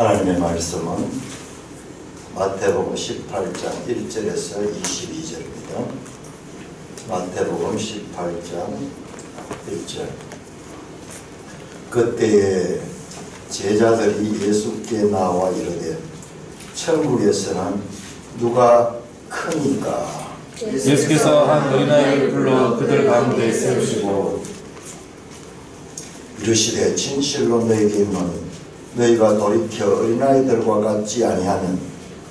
하나님의 말씀은 마태복음 18장 1절에서 22절입니다. 마태복음 18장 1절. 그때에 제자들이 예수께 나와 이르되 천국에서는 누가 크니까? 예수께서 한 어린아이를 불러 그들 가운데 세우시고 이르시되 진실로 너희에게 이르노니 너희가 돌이켜 어린아이들과 같지 아니하면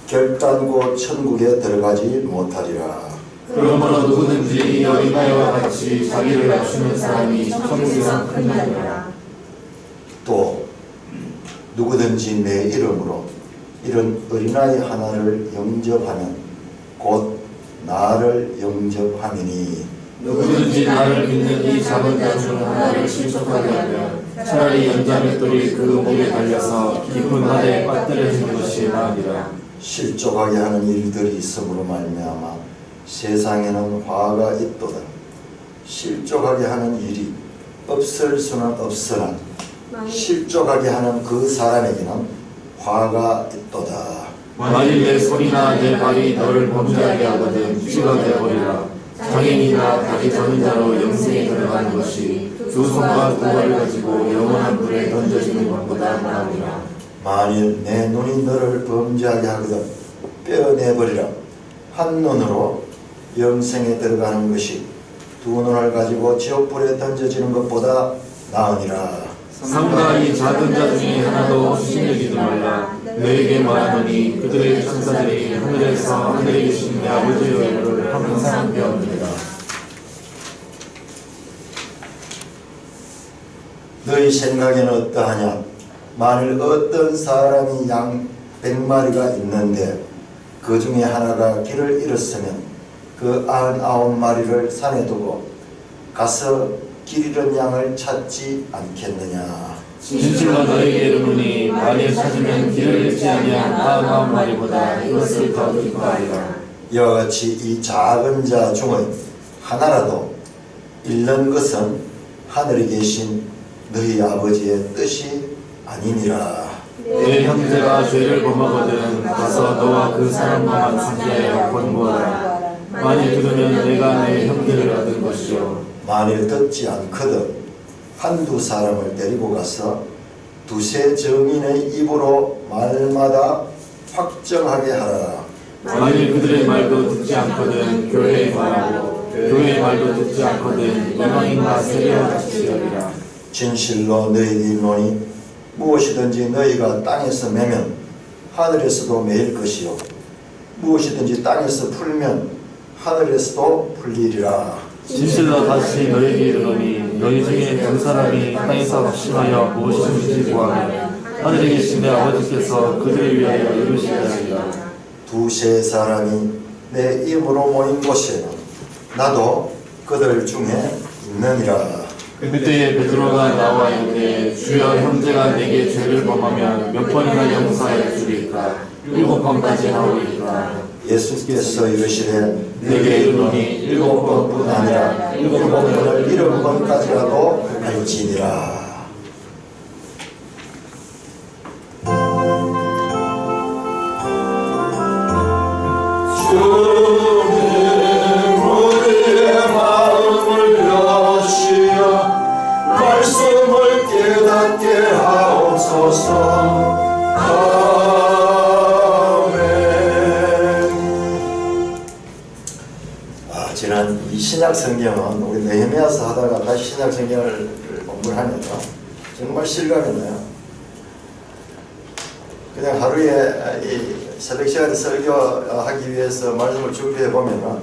결단코 천국에 들어가지 못하리라. 그러므로 누구든지 이 어린아이와 같이 자기를 낮추는 사람이 천국에서 크니라. 또 누구든지 내 이름으로 이런 어린아이 하나를 영접하면 곧 나를 영접함이니 누구든지 나를 믿는 이 작은 자 중 하나를 실족하게 하면 차라리 연자맷돌이 그 목에 달려서 깊은 바다에 빠뜨려지는 것이 나으리라. 실족하게 하는 일들이 있음으로 말미암아 세상에는 화가 있도다. 실족하게 하는 일이 없을 수는 없으나 실족하게 하는 그 사람에게는 화가 있도다. 만일 내 손이나 내 발이 너를 범죄하게 하거든 찢어내버리라. 장애인이나 다리 저는 자로 영생에 들어가는 것이 두 손과 두 발을 가지고 영원한 불에 던져지는 것보다 나으리라. 만일 내 눈이 너를 범죄하게 하거든 빼어내버리라. 한 눈으로 영생에 들어가는 것이 두 눈을 가지고 지옥불에 던져지는 것보다 나으니라. 삼가 이 작은 자 중에 하나도 수신여기지 말라. 너에게 말하노니 그들의 천사들이 하늘에서 하늘에 계신 내 아버지의 얼굴을 항상 배웁니다. 너희 생각에는 어떠하냐? 만일 어떤 사람이 양 100마리가 있는데 그 중에 하나가 길을 잃었으면 그 99마리를 산에 두고 가서 길 잃은 양을 찾지 않겠느냐? 진실로 너에게 이르노니 만일 찾으면 길을 잃지 아니한 99마리보다 이것을 더 기뻐하리라. 이와 같이 이 작은 자 중의 하나라도 잃는 것은 하늘에 계신 너희 아버지의 뜻이 아니니라. 내 형제가 죄를 범하거든 가서 너와 그 사람과만 상대하여 권고하라. 만일 들으면 내가 내 형제를 얻은 것이요 만일 듣지 않거든 한두 사람을 데리고 가서 두세 정인의 입으로 말마다 확정하게 하라. 만일 그들의 말도 듣지 않거든 교회에 말하고 교회의 말도 듣지 않거든 이방인과 세례와 같이 여기라. 진실로 너희에게 이르노니 무엇이든지 너희가 땅에서 매면 하늘에서도 매일 것이요 무엇이든지 땅에서 풀면 하늘에서도 풀리리라. 진실로 다시 너희에게 이르노니 너희 중에 두 사람이 땅에서 확신하여 무엇이든지 구하면 하늘에 계신 내 아버지께서 그들을 위하여 이루시게 하리라. 두세 사람이 내 이름으로 모인 곳에는 나도 그들 중에 있느니라. 그때에 베드로가 나와 이르되 주여 형제가 내게 죄를 범하면 몇 번이나 용서하여 주리까? 7번까지 하오리까? 예수께서 이르시되 내게 이르노니 7번뿐 아니라 7번을 7번까지라도 할지니라. 말씀을 깨닫게 하옵소서. 아멘. 지난 이 신약 성경은 우리 느헤미야서 하다가 다시 신약 성경을 공부를 하면서 정말 실감이네요. 그냥 하루에 이 새벽 시간에 설교하기 위해서 말씀을 준비해 보면은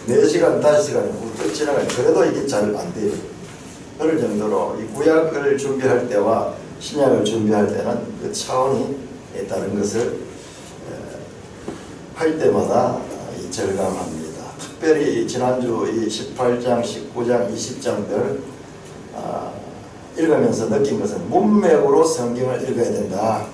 4시간, 5시간이 훌쩍 지나가요. 그래도 이게 잘 안 돼요. 그럴 정도로 이 구약을 준비할 때와 신약을 준비할 때는 그 차원이 다른 것을 할 때마다 절감합니다. 특별히 지난주 이 18장, 19장, 20장들 읽으면서 느낀 것은 문맥으로 성경을 읽어야 된다.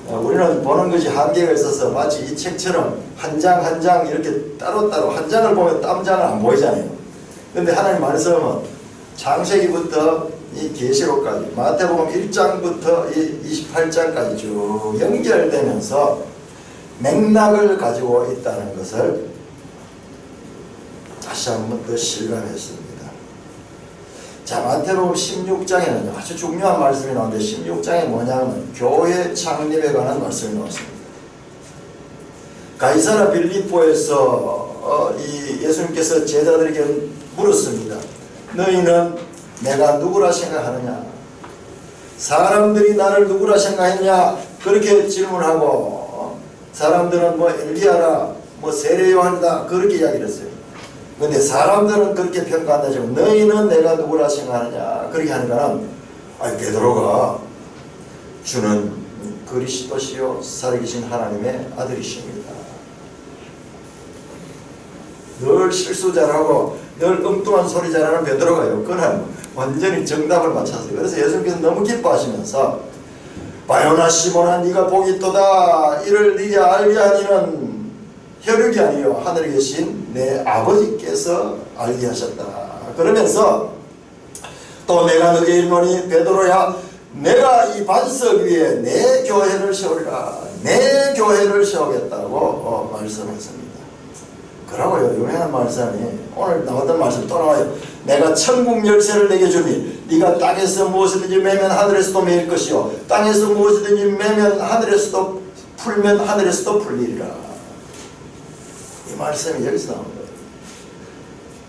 우리는 보는 것이 한계가 있어서 마치 이 책처럼 한 장 한 장 이렇게 따로따로 한 장을 보면 땀장은 안 보이잖아요. 그런데 하나님 말씀은 창세기부터 이 계시록까지 마태복음 1장부터 28장까지 쭉 연결되면서 맥락을 가지고 있다는 것을 다시 한 번 더 실감했습니다. 자, 마태복음 16장에는 아주 중요한 말씀이 나오는데 16장에 뭐냐면 교회 창립에 관한 말씀이 나왔습니다. 가이사랴 빌립보에서 이 예수님께서 제자들에게 물었습니다. 너희는 내가 누구라 생각하느냐? 사람들이 나를 누구라 생각했냐? 그렇게 질문하고 사람들은 뭐 엘리야라 뭐 세례 요한이다 그렇게 이야기를 했어요. 근데 사람들은 그렇게 평가한다. 지금 너희는 내가 누구라 생각하느냐? 그렇게 하니까 베드로가 주는 그리스도시요 살아계신 하나님의 아들이십니다. 늘 실수 잘하고 늘 엉뚱한 소리 잘하는 베드로가요. 그날 완전히 정답을 맞췄어요. 그래서 예수님께서 너무 기뻐하시면서 바요나 시몬아 네가 복이 있도다. 이를 네가 알게 하니는 혈육이 아니요 하늘에 계신 내 아버지께서 알게 하셨다. 그러면서 또 내가 너에게 이르노니 베드로야 내가 이 반석 위에 내 교회를 세우리라. 내 교회를 세우겠다고 말씀했습니다. 그러고요 유명한 말씀이 오늘 나왔던 말씀 또 나와요. 내가 천국 열쇠를 내게 주니 네가 땅에서 무엇이든지 매면 하늘에서도 매일 것이요 땅에서 무엇이든지 매면 하늘에서도 풀면 하늘에서도 풀리리라. 이 말씀이 여기서 나온 거예요.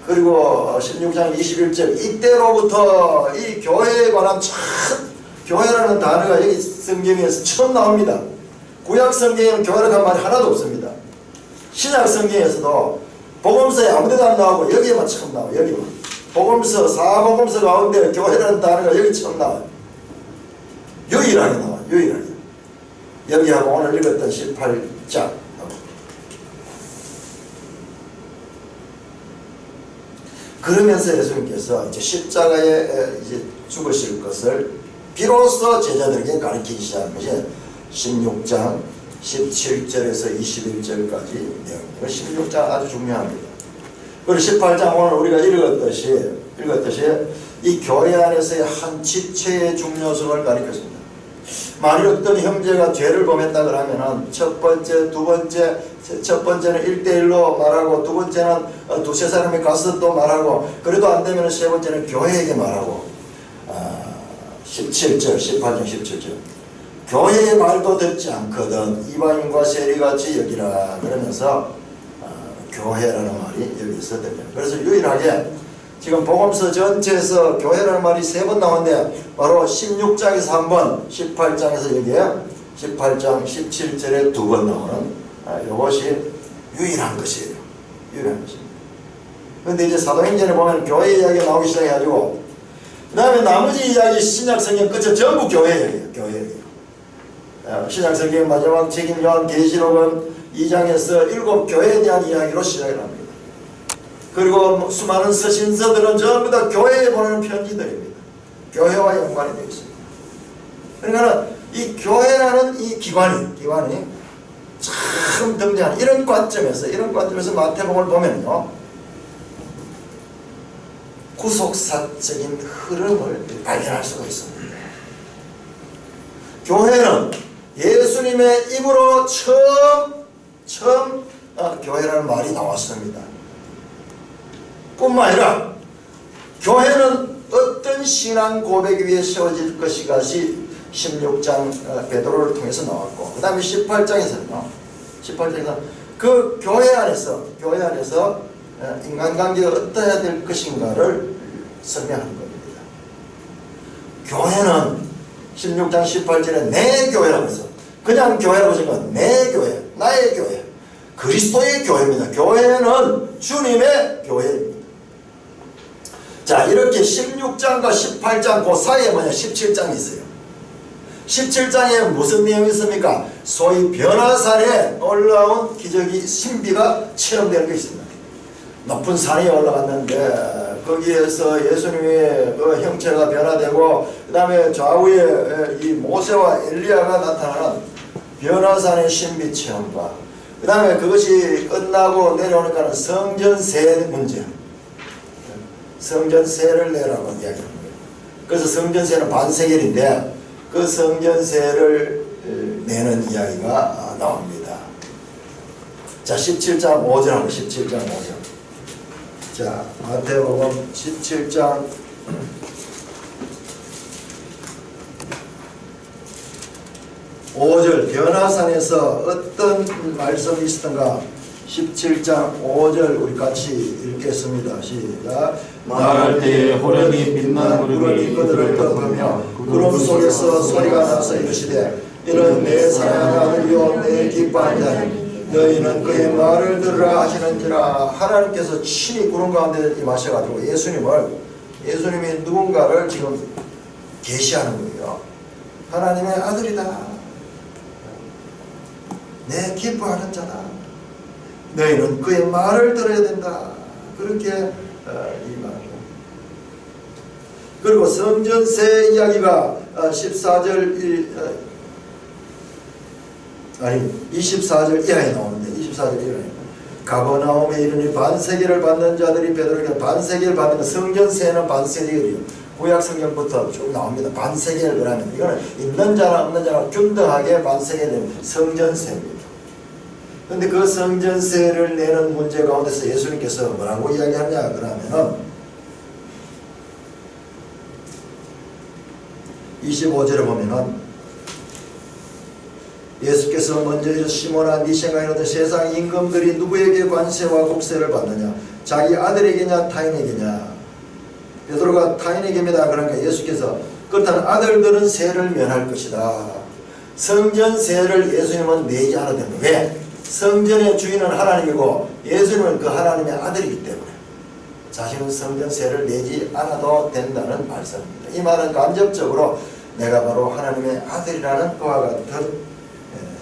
그리고 16장 21절 이때로부터 이 교회에 관한 교회라는 단어가 여기 성경에서 처음 나옵니다. 구약 성경에는 교회라는 말이 하나도 없습니다. 신약 성경에서도 복음서에 아무데도 안 나오고 여기에만 처음 나와요. 여기만 복음서 사복음서 가운데 교회라는 단어가 여기 처음 나와요. 유일하게 나와요. 유일하게. 여기하고 오늘 읽었던 18장 그러면서 예수님께서 이제 십자가에 이제 죽으실 것을 비로소 제자들에게 가르치기 시작한 것이 16장 17절에서 21절까지 내용입니다. 16장 아주 중요합니다. 그리고 18장 오늘 우리가 읽었듯이 이 교회 안에서의 한 지체의 중요성을 가리켰습니다. 만일 어떤 형제가 죄를 범했다 그러면은 첫 번째, 두 번째, 첫 번째는 1대1로 말하고 두 번째는 두세 사람이 가서 또 말하고 그래도 안 되면 세 번째는 교회에게 말하고 17절, 18장 17절 교회의 말도 듣지 않거든 이방인과 세리같이 여기라 그러면서 교회라는 말이 여기서 됩니다. 그래서 유일하게 지금 복음서 전체에서 교회라는 말이 3번 나오는데 바로 16장에서 한 번, 18장에서 여기에 18장 17절에 2번 나오는 이것이 유일한 것이에요. 유일한 것입니다. 그런데 이제 사도행전에 보면 교회 이야기가 나오기 시작해가지고 그 다음에 나머지 이야기 신약성경 끝에 전부 교회 이야기예요. 교회 이야기. 신약성경 마지막 책임 요한계시록은 2장에서 7 교회에 대한 이야기로 시작을 합니다. 그리고 수많은 서신서들은 전부 다 교회에 보내는 편지들입니다. 교회와 연관이 되어 있습니다. 그러니까 이 교회라는 이 기관이 참 등장하는 이런 관점에서 마태복음을 보면요 구속사적인 흐름을 발견할 수가 있습니다. 교회는 예수님의 입으로 처음 교회라는 말이 나왔습니다. 뿐만 아니라 교회는 어떤 신앙 고백 위에 세워질 것이가시 16장 베드로를 통해서 나왔고 그 다음에 18장에서는요 그 교회 안에서 인간관계가 어떠해야 될 것인가를 설명하는 겁니다. 교회는 16장 18절에 내 교회라고 해서 그냥 교회라고 생각하면 내 교회, 나의 교회, 그리스도의 교회입니다. 교회는 주님의 교회입니다. 자, 이렇게 16장과 18장 그 사이에 뭐냐 17장이 있어요. 17장에 무슨 내용이 있습니까? 소위 변화산에 올라온 기적이 신비가 체험되는 게 있습니다. 높은 산에 올라갔는데 거기에서 예수님의 그 형체가 변화되고 그 다음에 좌우에 이 모세와 엘리야가 나타나는 변화산의 신비 체험과 그 다음에 그것이 끝나고 내려오니까 성전세 문제 성전세를 내라고 이야기합니다. 그래서 성전세는 반세겔인데 그 성전세를 내는 이야기가 나옵니다. 자, 17장 5절하고 17장 5절. 자, 마태복음 17장 5절 변화산에서 어떤 말씀이 있었던가 17장 5절 우리 같이 읽겠습니다. 시작. 말할 때에 호련히 빛나는 구름이 그들을 덮으며 구름 속에서 소리가 나서 이르시되 이는 내 사랑하는 아들이요 내 기뻐하는 자니 너희는 그의 말을 들으라 하시는지라. 하나님께서 친히 구름 가운데 임하셔가지고 예수님이 누군가를 지금 계시하는 거예요. 하나님의 아들이다. 내 기뻐하는 자다. 너희는 그의 말을 들어야 된다. 그렇게 임하죠. 그리고 성전세 이야기가 24절 이하에 나오는데 24절 이하에 가버나움에 이르니 반세겔을 받는 자들이 베드로에게 반세겔 받는 성전세는 반세겔이에요. 구약 성경부터 쭉 나옵니다. 반세겔 그러면 이거는 있는 자나 없는 자나 균등하게 반세겔은 성전세입니다. 그런데 그 성전세를 내는 문제 가운데서 예수님께서 뭐라고 이야기하냐 그러면은 25절에 보면은 예수께서 먼저 이르 시몬아 네 생각에는 세상 임금들이 누구에게 관세와 국세를 받느냐 자기 아들에게냐 타인에게냐. 베드로가 타인에게입니다. 그러니까 예수께서 그렇다면 아들들은 세를 면할 것이다. 성전세를 예수님은 내지 않아도 됩니다. 왜? 성전의 주인은 하나님이고 예수님은 그 하나님의 아들이기 때문에 자신은 성전세를 내지 않아도 된다는 말씀입니다. 이 말은 간접적으로 내가 바로 하나님의 아들이라는 그와 같은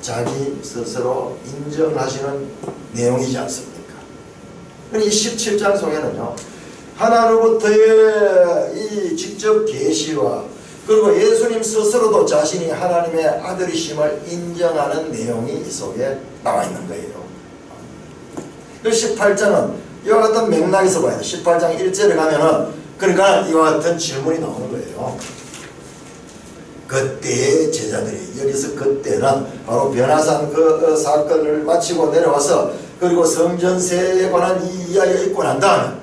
자기 스스로 인정하시는 내용이지 않습니까? 이 17장 속에는요 하나님으로부터의 이 직접 계시와 그리고 예수님 스스로도 자신이 하나님의 아들이심을 인정하는 내용이 이 속에 나와 있는 거예요. 18장은 이와 같은 맥락에서 봐야 돼요. 18장 1절에 가면은 그러니까 이와 같은 질문이 나오는 거예요. 그때의 제자들이 여기서 그때는 바로 변화산 그 사건을 마치고 내려와서 그리고 성전세에 관한 이 이야기가 있고 난 다음에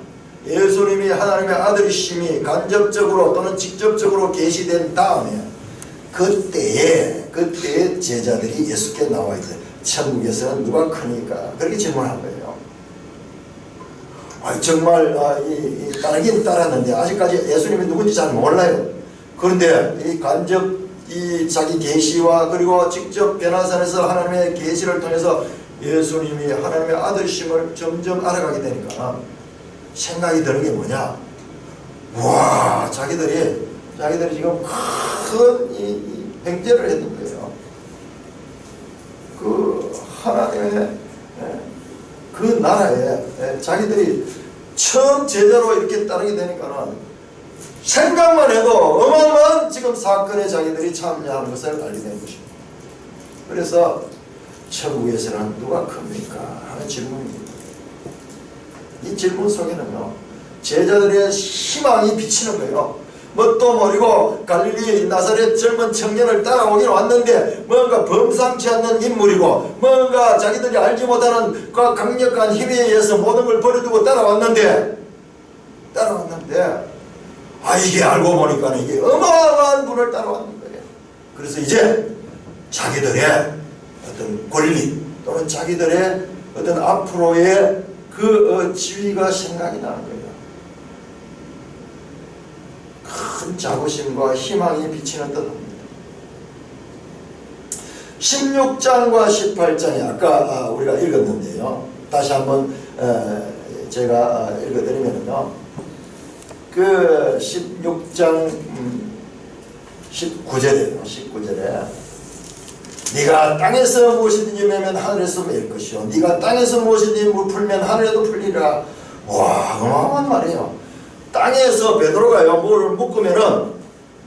예수님이 하나님의 아들이심이 간접적으로 또는 직접적으로 계시된 다음에 그때의 제자들이 예수께 나와 있어요. 천국에서는 누가 크니까 그렇게 질문한 거예요. 정말 따르긴 따랐는데 아직까지 예수님이 누군지 잘 몰라요. 그런데 이 간접 자기 계시와 그리고 직접 변화산에서 하나님의 계시를 통해서 예수님이 하나님의 아들이심을 점점 알아가게 되니까 생각이 드는 게 뭐냐? 와, 자기들이 지금 큰 이 횡재를 했는 거예요. 그 하나님의 그 나라에 자기들이 처음 제자로 이렇게 따르게 되니까는 생각만 해도 어마어마한 지금 사건에 자기들이 참여하는 것을 알게 된 것입니다. 그래서 천국에서는 누가 큽니까? 하는 질문입니다. 이 질문 속에는요 제자들의 희망이 비치는 거예요. 뭣도 모르고 갈릴리 나사렛 젊은 청년을 따라오긴 왔는데 뭔가 범상치 않는 인물이고 뭔가 자기들이 알지 못하는 그 강력한 힘에 의해서 모든 걸 버려두고 따라왔는데 이게 알고 보니까 이게 어마어마한 분을 따라왔는 거예요. 그래서 이제 자기들의 어떤 권리 또는 자기들의 어떤 앞으로의 그 지위가 생각이 나는 거예요. 큰 자부심과 희망이 비치는 듯합니다. 16장과 18장이 아까 우리가 읽었는데요. 다시 한번 제가 읽어드리면요. 그 16장 19절에요. 19절에 네가 땅에서 무엇이든지 매면 하늘에서 매일 것이요 네가 땅에서 무엇이든지 풀면 하늘에도 풀리라. 와, 어마어마한 말이에요. 땅에서 베드로가요 뭐를 묶으면은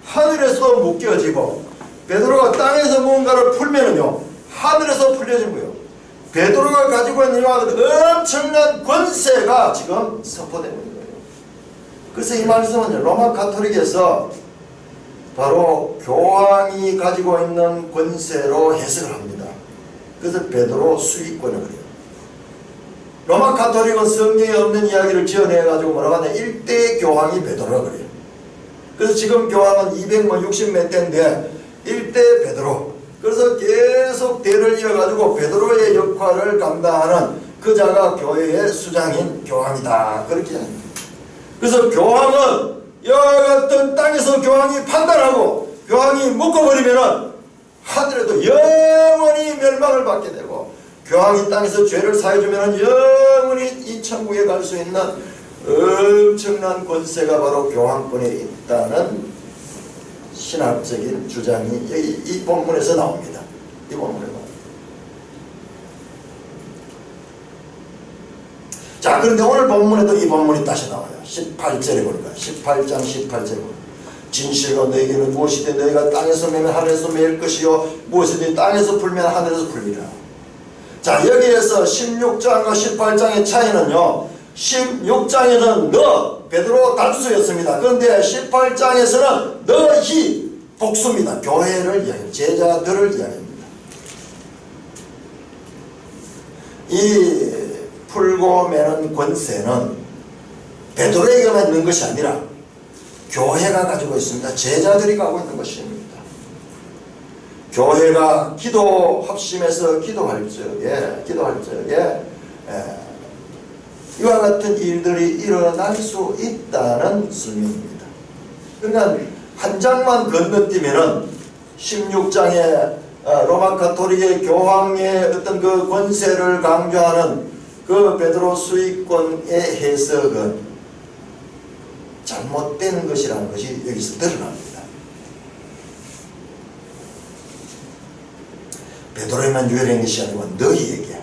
하늘에서 묶여지고 베드로가 땅에서 무언가를 풀면은요 하늘에서 풀려진 거예요. 베드로가 가지고 있는 엄청난 권세가 지금 선포되는 거예요. 그래서 이 말씀은 로마 가톨릭에서 바로 교황이 가지고 있는 권세로 해석을 합니다. 그래서 베드로 수익권을 그래요. 로마 가톨릭은 성경에 없는 이야기를 지어내가지고 뭐라고 하냐, 1대 교황이 베드로라 그래요. 그래서 지금 교황은 260 몇 대인데 1대 베드로. 그래서 계속 대를 이어가지고 베드로의 역할을 감당하는 그 자가 교회의 수장인 교황이다. 그렇게 합니다. 그래서 교황은 이와 같은 땅에서 교황이 판단하고 교황이 묶어버리면은 하늘에도 영원히 멸망을 받게 되고, 교황이 땅에서 죄를 사해주면 영원히 이 천국에 갈 수 있는 엄청난 권세가 바로 교황권에 있다는 신학적인 주장이 이 본문에서 나옵니다. 이 본문에서. 자, 그런데 오늘 본문에도 이 본문이 다시 나와요. 18절에 보니까 18장 18절에 보니까 진실로 너에게는 무엇이든 너희가 땅에서 매면 하늘에서 매일 것이요 무엇이든 땅에서 풀면 하늘에서 풀리라. 자, 여기에서 16장과 18장의 차이는요, 16장에는 너 베드로 단수였습니다. 그런데 18장에서는 너희 복수입니다. 교회를 이야기합니다. 제자들을 이야기합니다. 이 풀고 매는 권세는 베드로에게만 있는 것이 아니라 교회가 가지고 있습니다. 제자들이 가지고 있는 것입니다. 교회가 기도 합심해서 기도할 적에 이와 같은 일들이 일어날 수 있다는 설명입니다. 그러니까 한 장만 건너뛰면은 16장에 로마 가톨릭의 교황의 어떤 그 권세를 강조하는 그 베드로 수익권의 해석은 잘못된 것이라는 것이 여기서 드러납니다. 베드로에만 유일한 것이 아니고 너희에게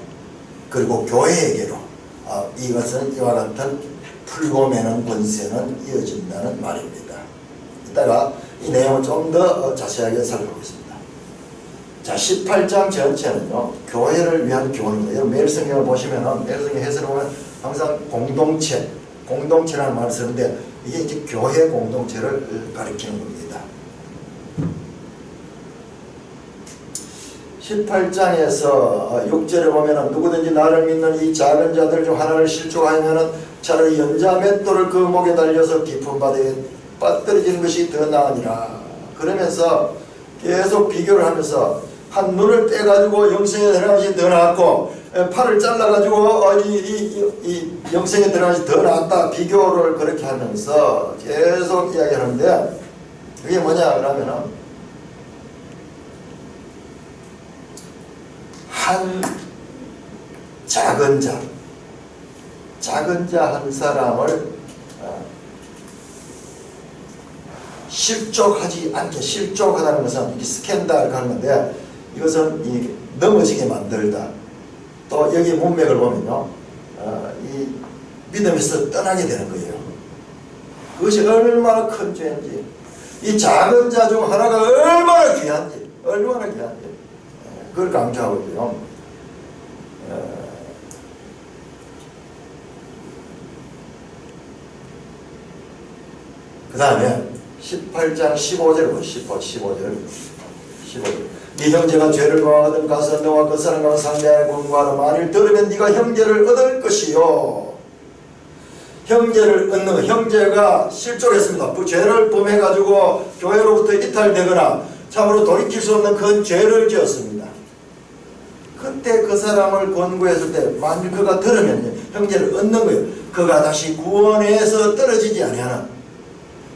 그리고 교회에게로 이것은 이와 같은 풀고 매는 권세는 이어진다는 말입니다. 이따가 이 내용을 좀 더 자세하게 살펴보겠습니다. 자, 18장 전체는요, 교회를 위한 교훈입니다. 여러분 매일 성경을 보시면은, 매일 성경 해설을 보면 항상 공동체라는 말을 쓰는데 이게 이제 교회 공동체를 가리키는 겁니다. 18장에서 6절에 보면은 누구든지 나를 믿는 이 작은 자들 중 하나를 실족하면은 차라리 연자 맷돌을 그 목에 달려서 깊은 바다에 빠뜨려지는 것이 더 나으니라. 그러면서 계속 비교를 하면서 한 눈을 떼가지고 영생에 들어가는 것이 더 나았고 팔을 잘라가지고 이 영생에 들어가는 것이 더 나았다. 비교를 그렇게 하면서 계속 이야기하는데 그게 뭐냐 그러면은 한 작은 자 한 사람을 실족하다는 것은 이게 스캔들 하는 건데 이것은 넘어지게 만들다. 또 여기 문맥을 보면요, 이 믿음에서 떠나게 되는 거예요. 그것이 얼마나 큰 죄인지, 이 작은 자 중 하나가 얼마나 귀한지 그걸 강조하고 있고요. 그 다음에 18장 15절 보시죠. 15절. 네 형제가 죄를 범하거든 가서 너와 그 사람과 상대하여 권고하라. 만일 들으면 네가 형제를 얻을 것이요. 형제를 얻는 형제가 실족했습니다. 그 죄를 범해가지고 교회로부터 이탈되거나 참으로 돌이킬 수 없는 큰 죄를 지었습니다. 그때 그 사람을 권고했을 때 만일 그가 들으면 형제를 얻는 거예요. 그가 다시 구원에서 떨어지지 아니하는.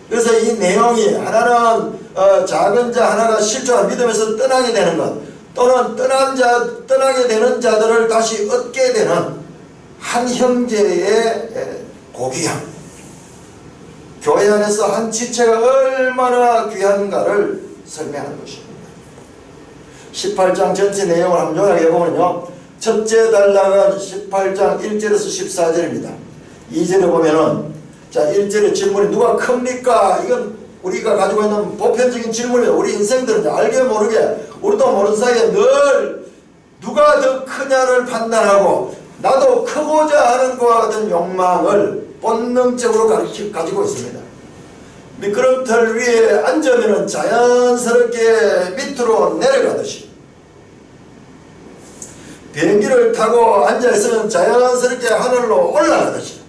그래서 이 내용이 하나는 작은 자 하나가 실족한 믿음에서 떠나게 되는 것, 또는 떠나게 되는 자들을 다시 얻게 되는 한 형제의 고귀함, 교회 안에서 한 지체가 얼마나 귀한가를 설명하는 것입니다. 18장 전체 내용을 한번 요약해 보면요, 첫째 단락은 18장 1절에서 14절입니다. 2절에 보면은, 자, 1절의 질문이 누가 큽니까? 이건 우리가 가지고 있는 보편적인 질문이에요. 우리 인생들은 알게 모르게 우리도 모르는 사이에 늘 누가 더 크냐를 판단하고 나도 크고자 하는 것과 같은 욕망을 본능적으로 가지고 있습니다. 미끄럼틀 위에 앉으면 자연스럽게 밑으로 내려가듯이, 비행기를 타고 앉아있으면 자연스럽게 하늘로 올라가듯이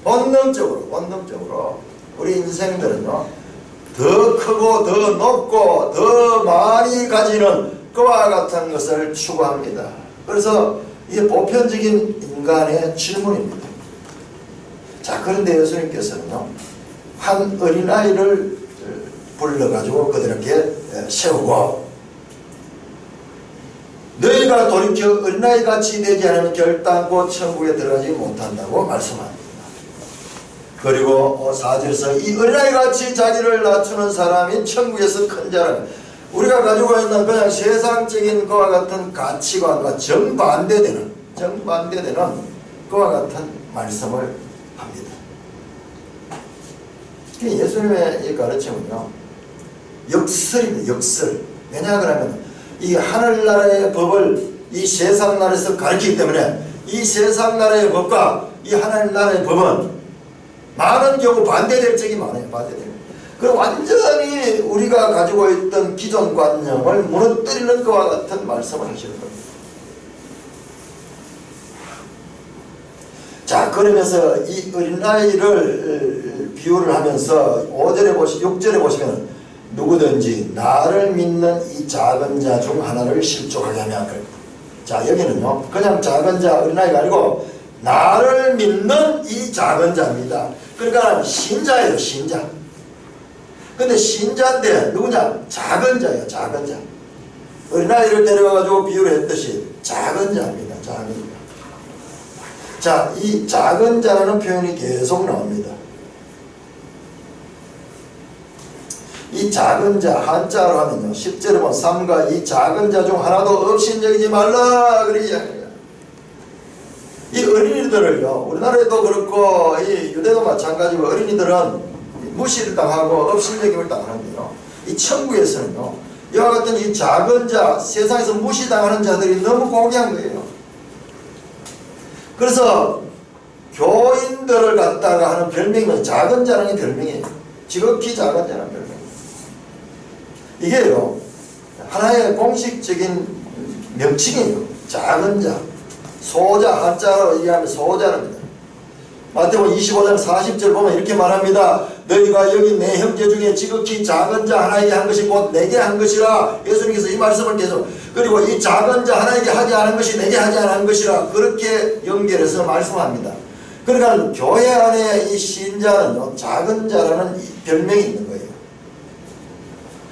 본능적으로 우리 인생들은요, 더 크고 더 높고 더 많이 가지는 그와 같은 것을 추구합니다. 그래서 이게 보편적인 인간의 질문입니다. 자, 그런데 예수님께서는요, 한 어린아이를 불러가지고 그들에게 세우고, 너희가 돌이켜 어린아이같이 되지 않으면 결단코 천국에 들어가지 못한다고 말씀합니다. 그리고 4절에서 이 어린아이같이 자기를 낮추는 사람이 천국에서 큰 자라. 우리가 가지고 있는 그냥 세상적인 그와 같은 가치관과 정반대되는 그와 같은 말씀을 합니다. 예수님의 이 가르침은요, 역설입니다. 역설. 왜냐 그러면 이 하늘나라의 법을 이 세상나라에서 가르치기 때문에 이 세상나라의 법과 이 하늘나라의 법은 많은 경우 반대될 적이 많아요. 반대될. 그럼 완전히 우리가 가지고 있던 기존 관념을 무너뜨리는 것과 같은 말씀을 하시는 겁니다. 자, 그러면서 이 어린아이를 비유를 하면서 6절에 보시면 누구든지 나를 믿는 이 작은 자 중 하나를 실족하게 하면, 자, 여기는요, 그냥 작은 자 어린아이가 아니고 나를 믿는 이 작은 자입니다. 그러니까 신자예요, 신자. 근데 신자인데 누구냐? 작은 자예요, 작은 자. 어린아이를 데려가가지고 비유를 했듯이 작은 자입니다, 작은 자. 자, 이 작은 자라는 표현이 계속 나옵니다. 이 작은 자, 한자로 하면요, 10절에 보면 삼가 이 작은 자 중 하나도 업신여기지 말라 그렇게 이야기합니다. 이 어린이들을요, 우리나라에도 그렇고 이 유대도 마찬가지고 어린이들은 무시를 당하고 업신여김을 당하는데요, 이 천국에서는요, 이와 같은 이 작은 자, 세상에서 무시당하는 자들이 너무 고귀한 거예요. 그래서 교인들을 갖다가 하는 별명은 작은 자라는 별명이에요. 지극히 작은 자라는 별명. 이게요, 하나의 공식적인 명칭이에요. 작은 자, 소자, 한자로 얘기하면 소자랍니다. 마태복음 25장 40절 보면 이렇게 말합니다. 너희가 여기 내 형제 중에 지극히 작은 자 하나에게 한 것이 곧 내게 한 것이라. 예수님께서 이 말씀을 계속, 그리고 이 작은 자 하나에게 하지 않은 것이 내게 하지 않은 것이라, 그렇게 연결해서 말씀합니다. 그러니까 교회 안에 이 신자는 작은 자라는 별명이 있는 거예요.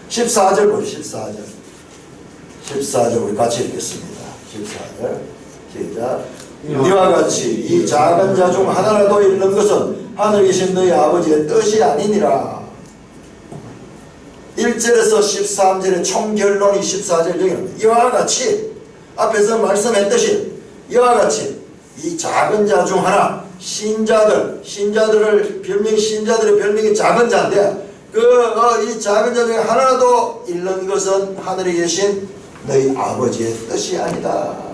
14절 보시죠. 14절 우리 같이 읽겠습니다. 14절 시작. 이와 같이 이 작은 자 중 하나라도 잃는 것은 하늘에 계신 너희 아버지의 뜻이 아니니라. 1절에서 13절의 총결론이 14절 여기입니다. 이와 같이 앞에서 말씀했듯이 이와 같이 이 작은 자 중 하나, 신자들의 별명이 작은 자인데, 이 작은 자 중에 하나라도 잃는 것은 하늘에 계신 너희 아버지의 뜻이 아니다.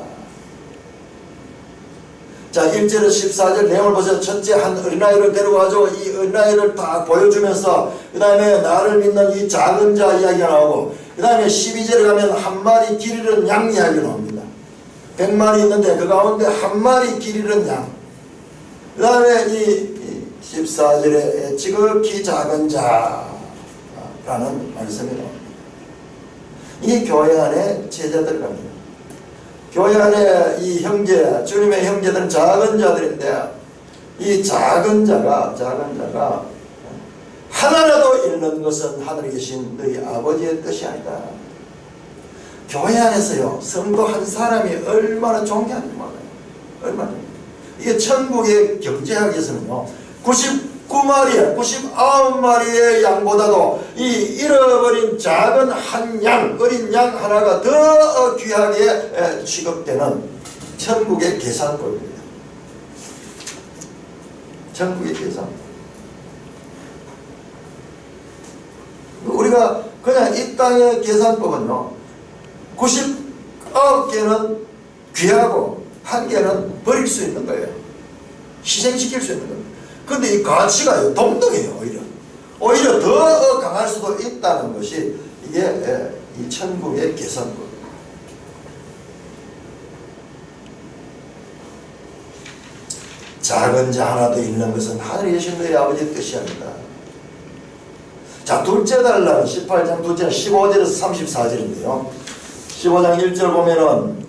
자, 1절에서 14절 내용을 보세요. 첫째, 한 어린아이를 데려가지고 이 어린아이를 다 보여주면서 그 다음에 나를 믿는 이 작은 자 이야기가 나오고, 그 다음에 12절에 가면 한 마리 길 잃은 양 이야기가 나옵니다. 100마리 있는데 그 가운데 한 마리 길 잃은 양. 그 다음에 이 14절에 지극히 작은 자라는 말씀이 나옵니다. 이 교회 안에 제자들 갑니다. 교회 안에 이 형제, 주님의 형제들은 작은 자들인데, 이 작은 자가 하나라도 잃는 것은 하늘에 계신 너희 아버지의 뜻이 아니다. 교회 안에서요, 성도 한 사람이 얼마나 존귀한지 몰라요. 얼마나. 이게 천국의 경제학에서는요, 99마리의 99마리의 양보다도 이 잃어버린 작은 한 양, 어린 양 하나가 더 귀하게 취급되는 천국의 계산법입니다. 천국의 계산. 우리가 그냥 이 땅의 계산법은요, 99개는 귀하고 1개는 버릴 수 있는 거예요. 희생시킬 수 있는 겁니다. 근데 이 가치가요, 동등해요. 오히려 오히려 더 강할 수도 있다는 것이 이게 이 천국의 개선국. 작은 자 하나도 있는 것은 하늘에 계신 너희 아버지의 뜻이 아니다. 자, 둘째 달라는 18장 둘째 15절에서 34절인데요. 15장 1절 보면은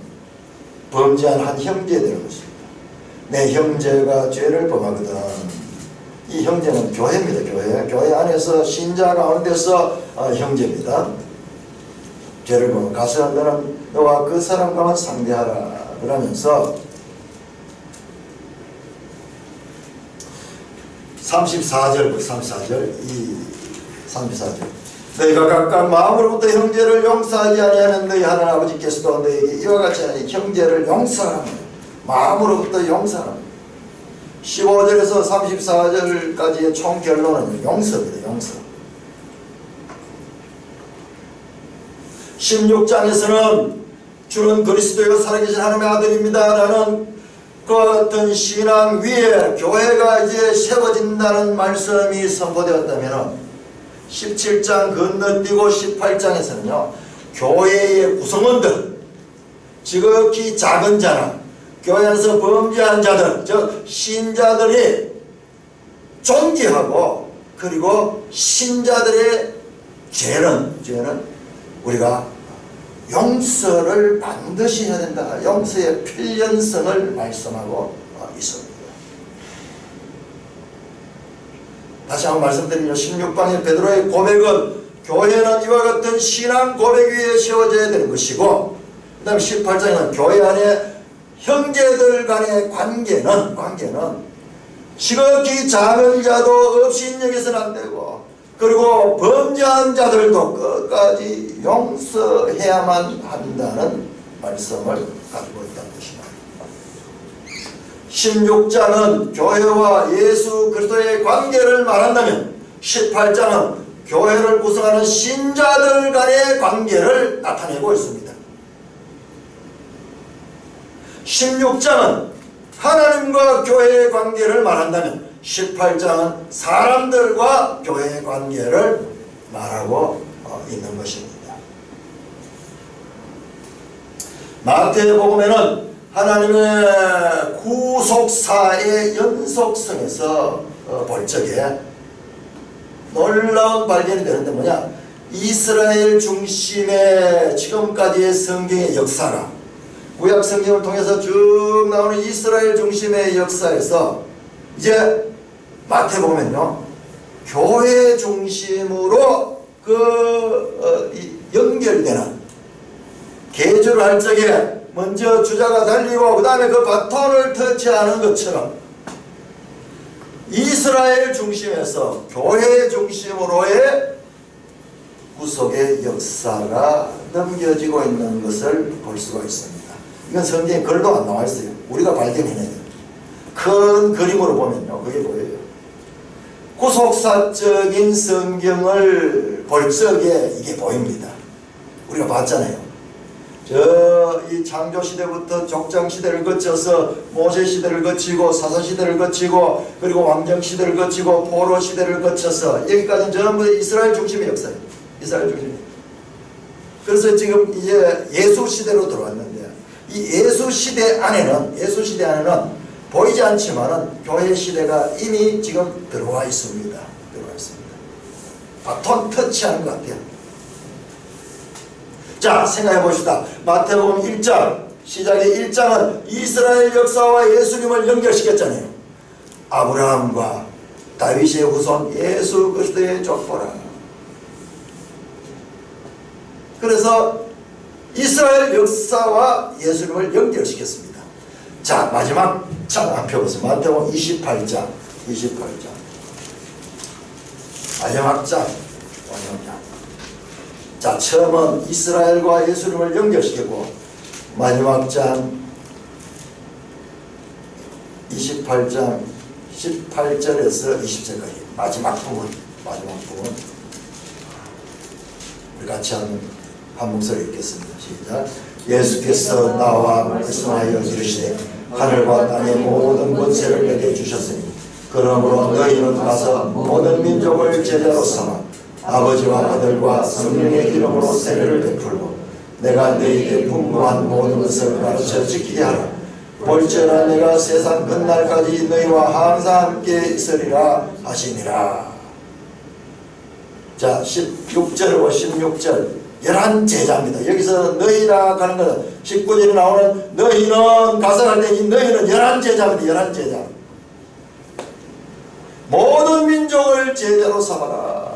범죄한 한 형제에 대한 것입니다. 내 형제가 죄를 범하거든. 이 형제는 교회입니다. 교회 안에서 신자 가운데서 형제입니다. 죄를 범하고 가서 너는 너와 그 사람과만 상대하라 그러면서 34절 이 34절 너희가 각각 마음으로부터 형제를 용서하지 아니하는 너희 하나님 아버지께서도 너희에게 이와 같이 하니 형제를 용서하라. 마음으로부터 용서하라. 15절에서 34절까지의 총 결론은 용서입니다. 용서. 16장에서는 주는 그리스도요 살아계신 하나님의 아들입니다 라는 그 어떤 신앙 위에 교회가 이제 세워진다는 말씀이 선포되었다면 17장 건너뛰고 18장에서는요 교회의 구성원들 지극히 작은 자나 교회 안에서 범죄한 자들 즉 신자들이 존귀하고 그리고 신자들의 죄는 우리가 용서를 반드시 해야 된다. 용서의 필연성을 말씀하고 있습니다. 다시 한번 말씀드리면 16방의 베드로의 고백은 교회는 이와 같은 신앙 고백 위에 세워져야 되는 것이고 그 다음에 18장에는 교회 안에 형제들 간의 관계는 지극히 작은 자도 없이 인정해서는 안 되고 그리고 범죄한 자들도 끝까지 용서해야만 한다는 말씀을 가지고 있다는 것입니다. 16장은 교회와 예수 그리스도의 관계를 말한다면 18장은 교회를 구성하는 신자들 간의 관계를 나타내고 있습니다. 16장은 하나님과 교회의 관계를 말한다면 18장은 사람들과 교회의 관계를 말하고 있는 것입니다. 마태복음에는 하나님의 구속사의 연속성에서 볼 적에 놀라운 발견이 되는데 뭐냐, 이스라엘 중심의 지금까지의 성경의 역사가 구약 성경을 통해서 쭉 나오는 이스라엘 중심의 역사에서 이제 마태복음은요 교회 중심으로 연결되는 계주를 할 적에 먼저 주자가 달리고 그 다음에 그 바톤을 터치하는 것처럼 이스라엘 중심에서 교회 중심으로의 구속의 역사가 넘겨지고 있는 것을 볼 수가 있습니다. 이건 성경에 글도 안 나와 있어요. 우리가 발견해내야 돼요. 큰 그림으로 보면요 그게 보여요. 구속사적인 성경을 볼 적에 이게 보입니다. 우리가 봤잖아요. 이 창조시대부터 족장시대를 거쳐서 모세시대를 거치고 사사시대를 거치고 그리고 왕정시대를 거치고 포로시대를 거쳐서 여기까지는 전부 이스라엘 중심의 역사예요. 이스라엘 중심의. 그래서 지금 이제 예수시대로 들어왔는데 이 예수시대 안에는 보이지 않지만은 교회 시대가 이미 지금 들어와 있습니다. 바톤 터치하는 것 같아요. 자, 생각해 봅시다. 마태복음 1장, 시작의 1장은 이스라엘 역사와 예수님을 연결시켰잖아요. 아브라함과 다윗의 후손 예수 그리스도의 족보라. 그래서 이스라엘 역사와 예수님을 연결시켰습니다. 자, 마지막 장 한 펴 보세요. 마태복음 28장. 마지막 장. 자, 처음은 이스라엘과 예수님을 연결시키고 마지막 장 28장 18절에서 20절까지 마지막 부분 우리 같이 한 목소리 읽겠습니다. 시작. 예수께서 나와 말씀하여 이르시되 하늘과 땅의 모든 권세를 내게 주셨으니 그러므로 너희는 가서 모든 민족을 제자로 삼아 아버지와 아들과 성령의 이름으로 세례를 베풀고 내가 너희에게 분부한 모든 것을 가르쳐 지키게 하라. 볼지어다 내가 세상 끝날까지 너희와 항상 함께 있으리라 하시니라. 자, 16절과 16절 11제자입니다. 여기서 너희라 가는 것은 19절에 나오는 너희는 가서 때 이 너희는 11제자입니다. 11제자. 모든 민족을 제자로 삼아라.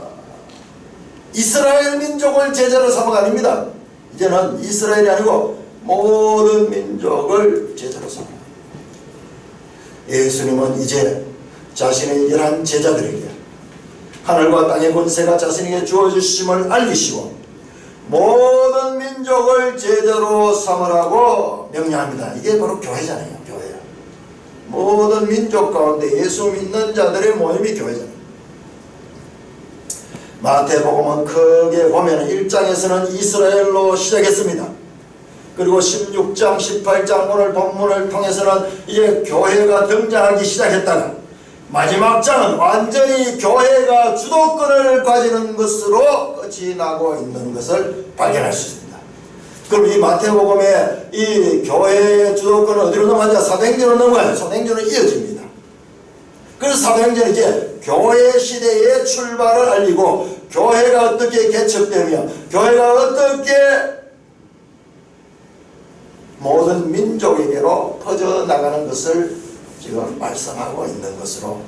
이스라엘 민족을 제자로 삼아가 아닙니다. 이제는 이스라엘이 아니고 모든 민족을 제자로 삼아. 예수님은 이제 자신의 11제자들에게 하늘과 땅의 권세가 자신에게 주어주심을 알리시고 모든 민족을 제자로 삼으라고 명령합니다. 이게 바로 교회잖아요. 교회. 모든 민족 가운데 예수 믿는 자들의 모임이 교회잖아요. 마태복음은 크게 보면 1장에서는 이스라엘로 시작했습니다. 그리고 16장, 18장 오늘 본문을 통해서는 이제 교회가 등장하기 시작했다가 마지막 장은 완전히 교회가 주도권을 가지는 것으로 끝이 나고 있는 것을 발견할 수 있습니다. 그럼 이 마태복음의 이 교회의 주도권은 어디로 넘어가냐? 사도행전으로 넘어가요. 사도행전은 이어집니다. 그래서 사도행전은 이제 교회 시대의 출발을 알리고 교회가 어떻게 개척되며 교회가 어떻게 모든 민족에게로 퍼져나가는 것을 지금 말씀하고 있는 것으로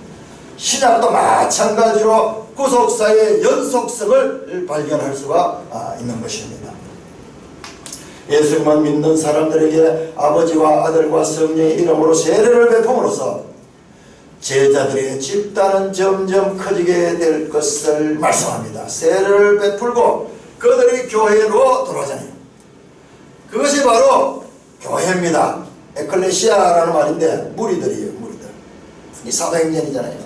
신약도 마찬가지로 구속사의 연속성을 발견할 수가 있는 것입니다. 예수님은 믿는 사람들에게 아버지와 아들과 성령의 이름으로 세례를 베품으로써 제자들의 집단은 점점 커지게 될 것을 말씀합니다. 세례를 베풀고 그들이 교회로 들어오잖아요. 그것이 바로 교회입니다. 에클레시아라는 말인데 무리들이에요. 무리들. 이 사도행전이잖아요.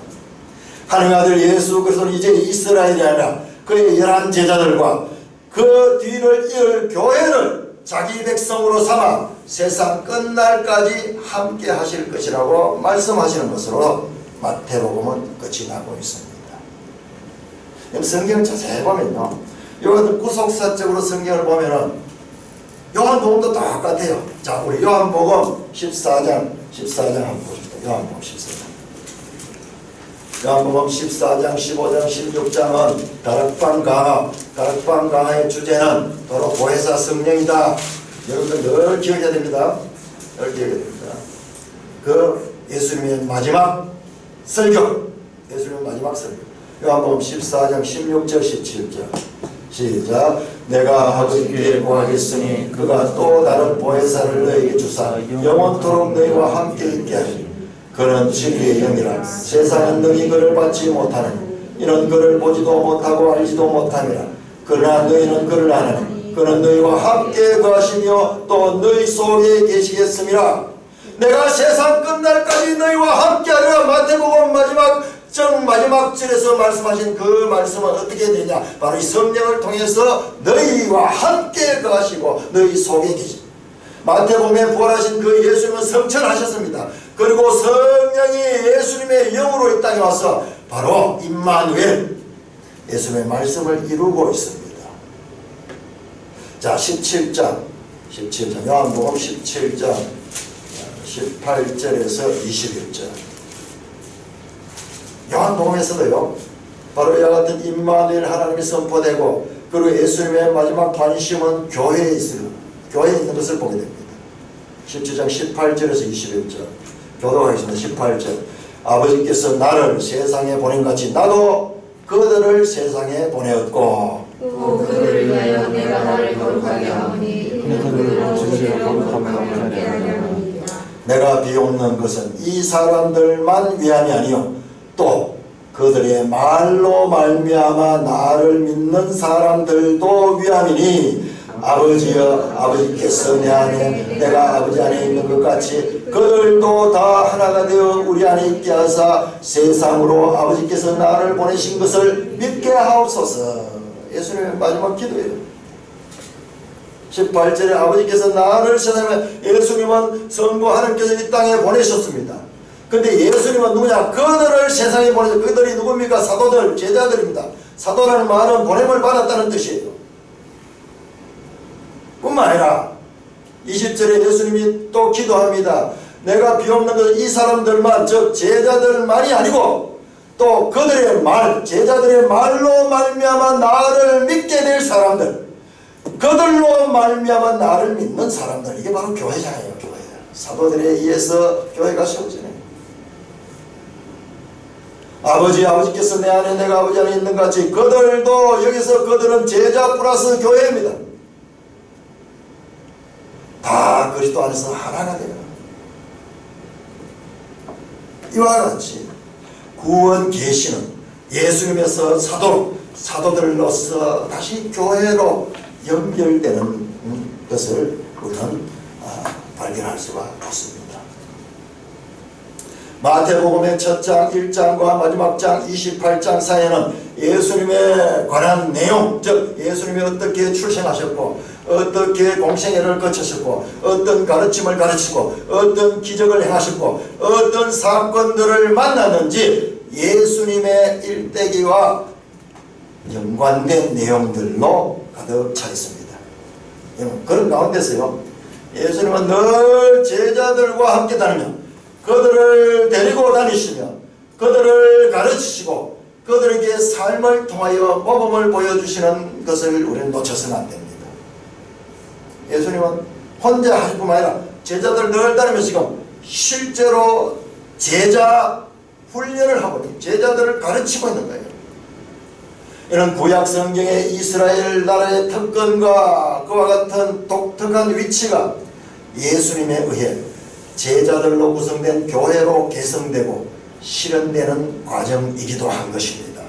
하나님의 아들 예수 그리스도는 이제 이스라엘이 아니라 그의 11제자들과 그 뒤를 이을 교회를 자기 백성으로 삼아 세상 끝날까지 함께 하실 것이라고 말씀하시는 것으로 마태복음은 끝이 나고 있습니다. 성경을 자세히 보면요, 요것은 구속사적으로 성경을 보면은 요한복음도 똑같아요. 자, 우리 요한복음 14장 한번 보십시다. 요한복음 14장. 요한복음 14장, 15장, 16장은 다락방 강화의 주제는 바로 보혜사 성령이다. 여러분들 늘 기억해야 됩니다. 늘 기억해야 됩니다. 그 예수님의 마지막 설교. 예수님의 마지막 설교. 요한복음 14장, 16절, 17절. 시작. 내가 아버지께 구하겠으니 그가 또 다른 보혜사를 너에게 주사 영원토록 너희와 함께 있게 하시니 그는 진리의 영이라. 세상은 능히 그를 받지 못하느니 이는 그를 보지도 못하고 알지도 못함이라. 그러나 너희는 그를 아느니 그는 너희와 함께 거하시며 또 너희 속에 계시겠음이라. 내가 세상 끝날까지 너희와 함께하리라. 마태복음 마지막 절에서 말씀하신 그 말씀은 어떻게 되냐? 바로 이 성령을 통해서 너희와 함께 거하시고 너희 속에 계십니다. 마태복음에 부활하신 그 예수님은 성천하셨습니다. 그리고 성령이 예수님의 영으로 이 땅에 와서 바로 임마누엘 예수님의 말씀을 이루고 있습니다. 자, 17장 요한복음 17장 18절에서 21절. 요한복음에서도요, 바로 이와 같은 임마누엘 하나님이 선포되고 그리고 예수님의 마지막 관심은 교회에 있습니다. 교회에 있는 것을 보게 됩니다. 17장 18절에서 21절 교독하겠습니다. 18절. 아버지께서 나를 세상에 보낸 같이 나도 그들을 세상에 보내었고 또 그들을 위하여 내가 나를 거룩하게 하오니 그들로 주의 거룩함을 함께 하려 합니다. 내가 비옵는 것은 이 사람들만 위함이 아니요 또 그들의 말로 말미암아 나를 믿는 사람들도 위함이니 아버지여 아버지께서 내 안에 내가 아버지 안에 있는 것 같이 그들도 다 하나가 되어 우리 안에 있게 하사 세상으로 아버지께서 나를 보내신 것을 믿게 하옵소서. 예수님의 마지막 기도예요. 18절에 아버지께서 나를 세상에 예수님은 성부 하나님께서 이 땅에 보내셨습니다. 근데 예수님은 누구냐? 그들을 세상에 보내서 그들이 누굽니까? 사도들, 제자들입니다. 사도라는 말은 보냄을 받았다는 뜻이에요. 뿐만 아니라 20절에 예수님이 또 기도합니다. 내가 비옵는 것은 이 사람들만, 즉 제자들만이 아니고 또 그들의 말, 제자들의 말로 말미암아 나를 믿게 될 사람들, 그들로 말미암아 나를 믿는 사람들, 이게 바로 교회잖아요. 교회. 사도들에 의해서 교회가 세워지네. 아버지께서 내 안에 내가 아버지 안에 있는 같이 그들도 여기서 그들은 제자 플러스 교회입니다. 다 그리스도 안에서 하나가 돼요. 이와 같이 구원 계시는 예수님에서 사도들을 넣어서 다시 교회로 연결되는 것을 우리는 발견할 수가 있습니다. 마태복음의 첫 장 1장과 마지막 장 28장 사이에는 예수님에 관한 내용, 즉 예수님이 어떻게 출생하셨고 어떻게 공생애를 거쳤었고 어떤 가르침을 가르치고 어떤 기적을 행하셨고 어떤 사건들을 만났는지 예수님의 일대기와 연관된 내용들로 가득 차 있습니다. 그런 가운데서요, 예수님은 늘 제자들과 함께 다니며 그들을 데리고 다니시며 그들을 가르치시고 그들에게 삶을 통하여 모범을 보여주시는 것을 우리는 놓쳐서는 안 됩니다. 예수님은 혼자 하실 뿐만 아니라 제자들 늘 따르면서 지금 실제로 제자 훈련을 하고 제자들을 가르치고 있는 거예요. 이런 구약 성경의 이스라엘 나라의 특권과 그와 같은 독특한 위치가 예수님에 의해 제자들로 구성된 교회로 개성되고 실현되는 과정이기도 한 것입니다.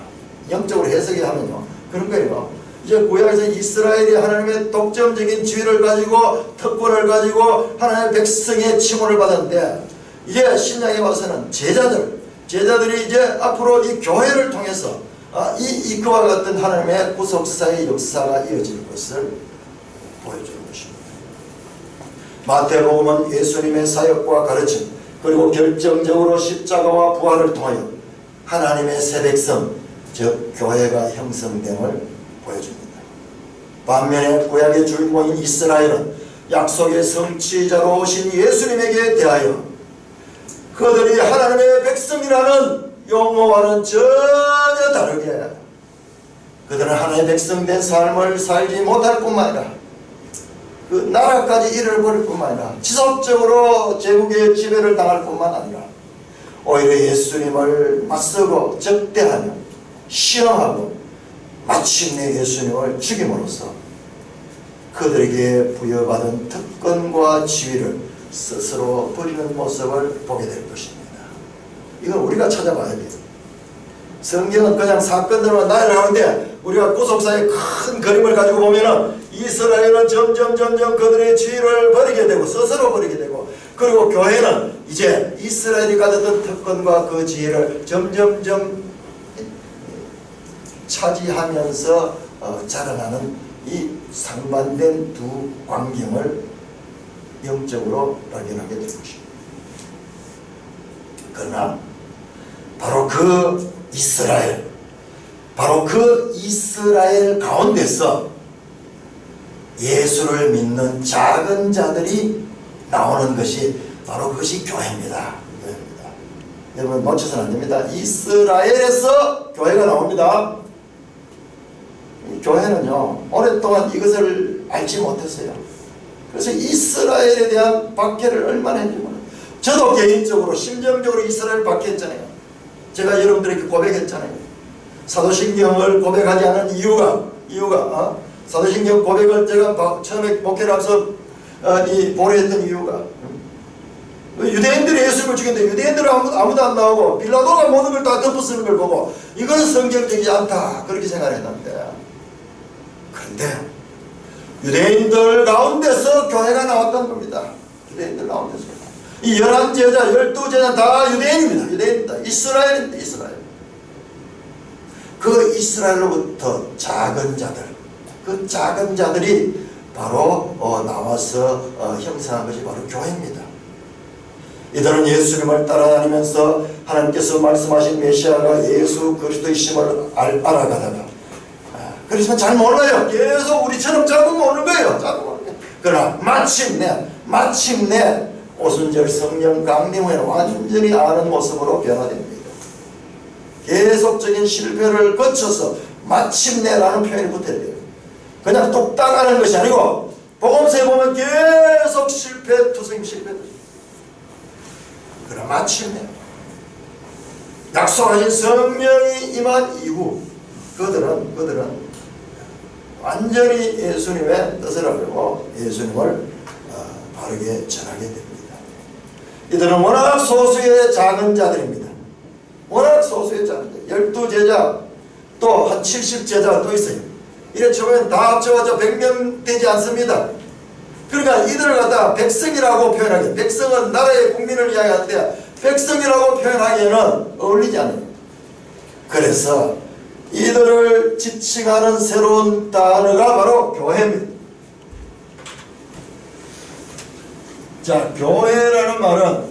영적으로 해석이 하면요, 그런 거예요. 이제 구약에서 이스라엘이 하나님의 독점적인 지위를 가지고 특권을 가지고 하나님의 백성의 칭호를 받았는데 이제 신약에 와서는 제자들이 이제 앞으로 이 교회를 통해서 그와 같은 하나님의 구속사의 역사가 이어질 것을 보여주는 것입니다. 마태복음은 예수님의 사역과 가르침 그리고 결정적으로 십자가와 부활을 통하여 하나님의 새 백성 즉 교회가 형성됨을 보여줍니다. 반면에 구약의 주인공인 이스라엘은 약속의 성취자로 오신 예수님에게 대하여 그들이 하나님의 백성이라는 용어와는 전혀 다르게 그들은 하나님의 백성된 삶을 살지 못할 뿐만 아니라 그 나라까지 잃어버릴 뿐만 아니라 지속적으로 제국의 지배를 당할 뿐만 아니라 오히려 예수님을 맞서고 적대하며 시험하고 마침내 예수님을 죽임으로써 그들에게 부여받은 특권과 지위를 스스로 버리는 모습을 보게 될 것입니다. 이건 우리가 찾아봐야 돼요. 성경은 그냥 사건들만 나열하는데 우리가 구속사의 큰 그림을 가지고 보면은 이스라엘은 점점 그들의 지위를 버리게 되고 스스로 버리게 되고 그리고 교회는 이제 이스라엘이 가졌던 특권과 그 지위를 점점 차지하면서 자라나는 이 상반된 두 광경을 영적으로 발견하게 될 것입니다. 그러나 바로 그 이스라엘 가운데서 예수를 믿는 작은 자들이 나오는 것이 바로 그것이 교회입니다. 여러분 놓쳐서는 안 됩니다. 이스라엘에서 교회가 나옵니다. 교회는요 오랫동안 이것을 알지 못했어요. 그래서 이스라엘에 대한 박해를 얼마나 했는지 몰라요. 저도 개인적으로 심정적으로 이스라엘 박해했잖아요. 제가 여러분들에게 고백했잖아요. 사도신경을 고백하지 않은 이유가 사도신경 고백을 제가 처음에 목회를 하면서 보려했던 이유가 유대인들이 예수님을 죽였는데 유대인들은 아무도 안 나오고 빌라도가 모든 걸 다 덮어쓰는 걸 보고 이건 성경적이지 않다 그렇게 생각했는데 그런데 유대인들 가운데서 교회가 나왔던 겁니다. 유대인들 가운데서 이 11제자 12제자 다 유대인입니다. 이스라엘입니다. 이스라엘. 그 이스라엘로부터 작은 자들 그 작은 자들이 바로 나와서 형성한 것이 바로 교회입니다. 이들은 예수님을 따라다니면서 하나님께서 말씀하신 메시아가 예수 그리스도이심을 알아가다가 그래서 잘 몰라요. 계속 우리처럼 자꾸 모르는 거예요. 자꾸 모르는 거예요. 그러나 마침내 오순절 성령 강림 후에는 완전히 아는 모습으로 변화됩니다. 계속적인 실패를 거쳐서 마침내라는 표현이 붙어야 돼요. 그냥 뚝딱 하는 것이 아니고 복음서에 보면 계속 실패, 투성임 실패. 그러나 마침내 약속하신 성령이 임한 이후 그들은 완전히 예수님의 뜻을 알고 예수님을 바르게 전하게 됩니다. 이들은 워낙 소수의 작은 자들입니다. 워낙 소수의 작은 자, 12제자 또 한 70제자가 또 있어요. 이래 처음엔 다 합쳐서 100명 되지 않습니다. 그러니까 이들을 갖다가 백성이라고 표현하기, 백성은 나라의 국민을 이야기하는데 백성이라고 표현하기에는 어울리지 않아요. 그래서 이들을 지칭하는 새로운 단어가 바로 교회입니다. 자, 교회라는 말은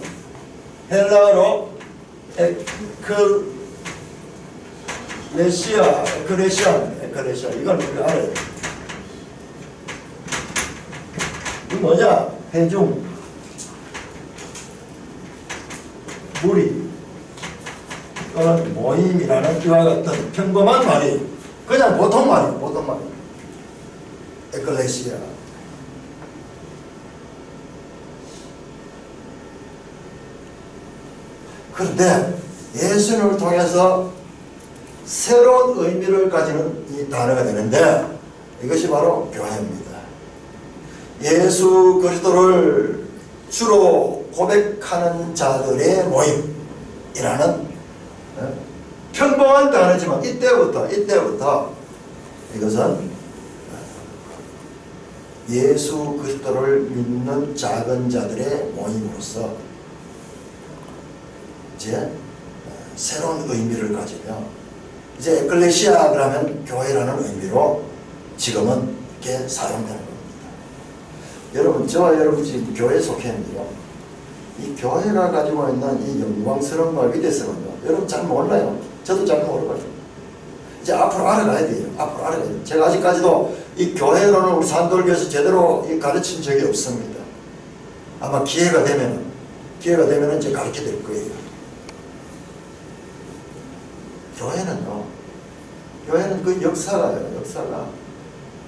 헬라어로 에클레시아 이걸 우리가 알아야 돼. 이 뭐냐? 회중, 무리 또는 모임이라는 이와 같은 평범한 말이 그냥 보통 말이에요. 보통 말. 에클레시아. 그런데 예수님을 통해서 새로운 의미를 가지는 이 단어가 되는데 이것이 바로 교회입니다. 예수 그리스도를 주로 고백하는 자들의 모임이라는 평범한 단어지만 이때부터 이것은 예수 그리스도를 믿는 작은 자들의 모임으로서 이제 새로운 의미를 가지며 이제 에클레시아 그러면 교회라는 의미로 지금은 이렇게 사용되는 겁니다. 여러분, 저와 여러분 지금 교회에 속해 있는데요. 이 교회가 가지고 있는 이 영광스러움과 위대성은요, 여러분 잘 몰라요. 저도 잘 모르거든요. 이제 앞으로 알아가야 돼요. 앞으로 알아가야 돼요. 제가 아직까지도 이 교회론을 우리 산돌교에서 제대로 가르친 적이 없습니다. 아마 기회가 되면은 이제 가르쳐 드릴 거예요. 교회는 그 역사가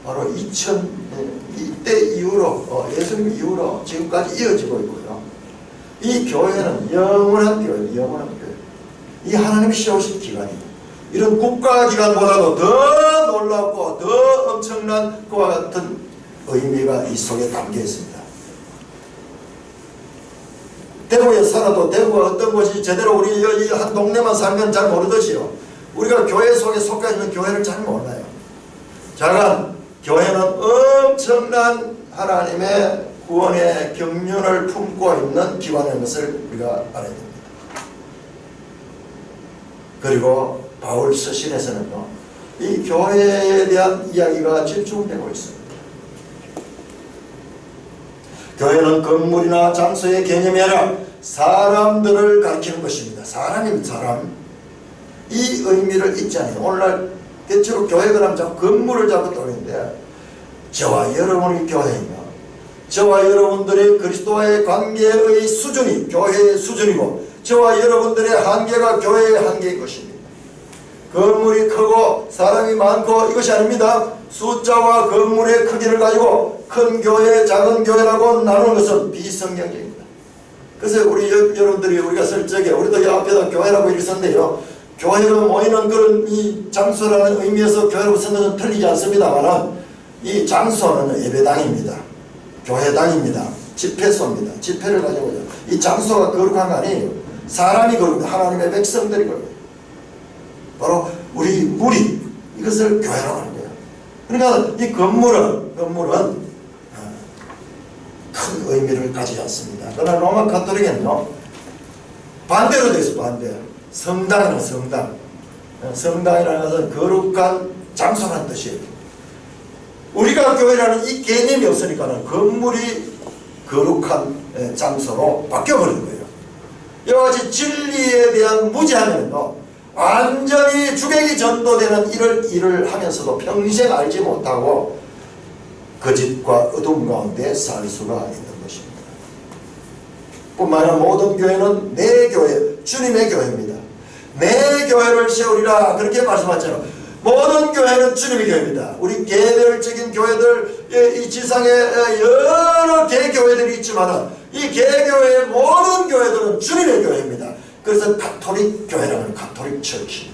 바로 이때 이후로 예수님 이후로 지금까지 이어지고 있고요. 이 교회는 영원한 교회. 이 하나님이 세우신 기관이에요. 이런 국가기관보다도 더 놀랍고 더 엄청난 그와 같은 의미가 이 속에 담겨 있습니다. 대구에 살아도 대구가 어떤 곳이 제대로 우리 이 한 동네만 살면 잘 모르듯이요. 우리가 교회 속에 속해 있는 교회를 잘 몰라요. 자간 교회는 엄청난 하나님의 구원의 경륜을 품고 있는 기관인 것을 우리가 알아야 됩니다. 그리고 바울 서신에서는요, 이 교회에 대한 이야기가 집중되고 있습니다. 교회는 건물이나 장소의 개념이 아니라 사람들을 가리키는 것입니다. 사람입니다. 사람. 이 의미를 잊지 않아요. 오늘날 대체로 교회가 하면 자꾸 건물을 자꾸 떠오르는데 저와 여러분이 교회이며 저와 여러분들의 그리스도와의 관계의 수준이 교회의 수준이고 저와 여러분들의 한계가 교회의 한계인 것입니다. 건물이 크고 사람이 많고 이것이 아닙니다. 숫자와 건물의 크기를 가지고 큰 교회, 작은 교회라고 나누는 것은 비성경적입니다. 그래서 우리 여러분들이 우리가 쓸 적에 우리도 이 앞에다 교회라고 이렇게 썼는데요. 교회가 모이는 그런 이 장소라는 의미에서 교회라고 쓰는 것은 틀리지 않습니다만 이 장소는 예배당입니다. 교회당입니다. 집회소입니다. 집회를 가지고 이 장소가 거룩한 거 아니에요. 사람이 거룩합니다. 하나님의 백성들이 거룩합니다. 바로 우리 무리 이것을 교회라고 하는 거예요. 그러니까 이 건물은 큰 의미를 가지지 않습니다. 그러나 로마 가톨릭에는요 반대로 되어 있어요. 반대. 성당이라는 성당. 성당이라는 것은 거룩한 장소라는 뜻이에요. 우리가 교회라는 이 개념이 없으니까는 건물이 거룩한 장소로 바뀌어버린 거예요. 이와 같이 진리에 대한 무지하면요 완전히 주객이 전도되는 일을 하면서도 평생 알지 못하고 거짓과 어둠 가운데 살 수가 있는 것입니다. 뿐만 아니라 모든 교회는 내 교회, 주님의 교회입니다. 내 교회를 세우리라 그렇게 말씀하잖아요. 모든 교회는 주님의 교회입니다. 우리 개별적인 교회들, 이 지상에 여러 개교회들이 있지만 이 개교회의 모든 교회들은 주님의 교회입니다. 그래서 가톨릭 교회라는 가톨릭 처치.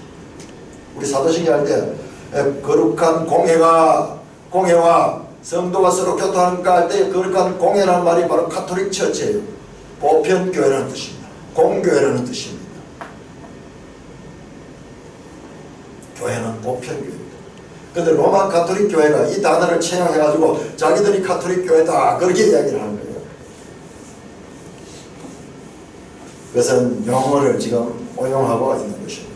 우리 사도신경 할 때 거룩한 공회와 성도가 서로 교통하는가 할 때 거룩한 공회라는 말이 바로 가톨릭 처치예요. 보편교회라는 뜻입니다. 공교회라는 뜻입니다. 교회는 보편교회입니다. 그런데 로마 가톨릭 교회가 이 단어를 채용해가지고 자기들이 가톨릭 교회다 그렇게 이야기를 하는 거예요. 그것은 용어를 지금 오용하고 있는 것입니다.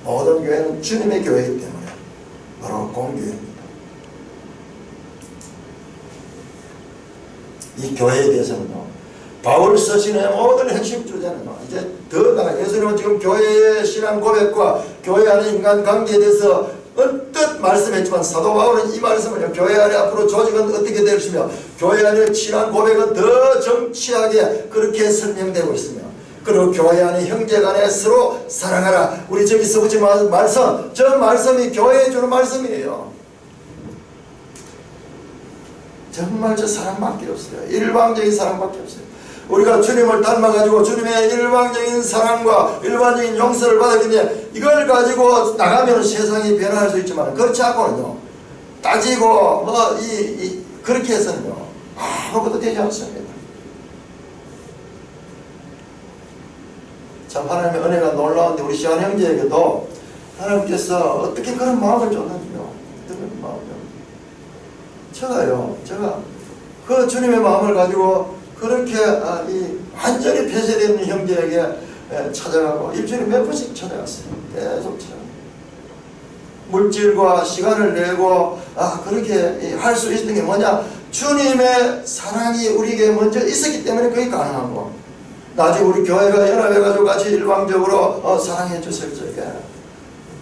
모든 교회는 주님의 교회이기 때문에 바로 공교회입니다. 이 교회에 대해서는요 바울 서신의 모든 핵심 주제는요 이제 더 나아가 예수님은 지금 교회의 신앙 고백과 교회 안의 인간관계에 대해서 언뜻 말씀했지만 사도 바울은 이 말씀을 교회 안에 앞으로 조직은 어떻게 될 것이며 교회 안의 신앙 고백은 더 정치하게 그렇게 설명되고 있으며 그리고 교회 안의 형제간에 서로 사랑하라. 우리 저기 써보지 말씀, 저 말씀이 교회에 주는 말씀이에요. 정말 저 사랑밖에 없어요. 일방적인 사랑밖에 없어요. 우리가 주님을 닮아가지고 주님의 일방적인 사랑과 일반적인 용서를 받았는데 이걸 가지고 나가면 세상이 변화할 수 있지만 그렇지 않고는요 따지고 그렇게 해서는요 아무것도 되지 않습니다. 참 하나님의 은혜가 놀라운데 우리 시안 형제에게도 하나님께서 어떻게 그런 마음을 줬는지요. 어떻게 그런 마음을 줬는지. 제가 그 주님의 마음을 가지고 그렇게 완전히 폐쇄되는 형제에게 찾아가고 일주일에 몇 번씩 찾아갔어요. 계속 찾아가고 물질과 시간을 내고 그렇게 할 수 있었던 게 뭐냐 주님의 사랑이 우리에게 먼저 있었기 때문에 그게 가능한 거. 나중에 우리 교회가 연합해가지고 같이 일방적으로 사랑해 줬을 적에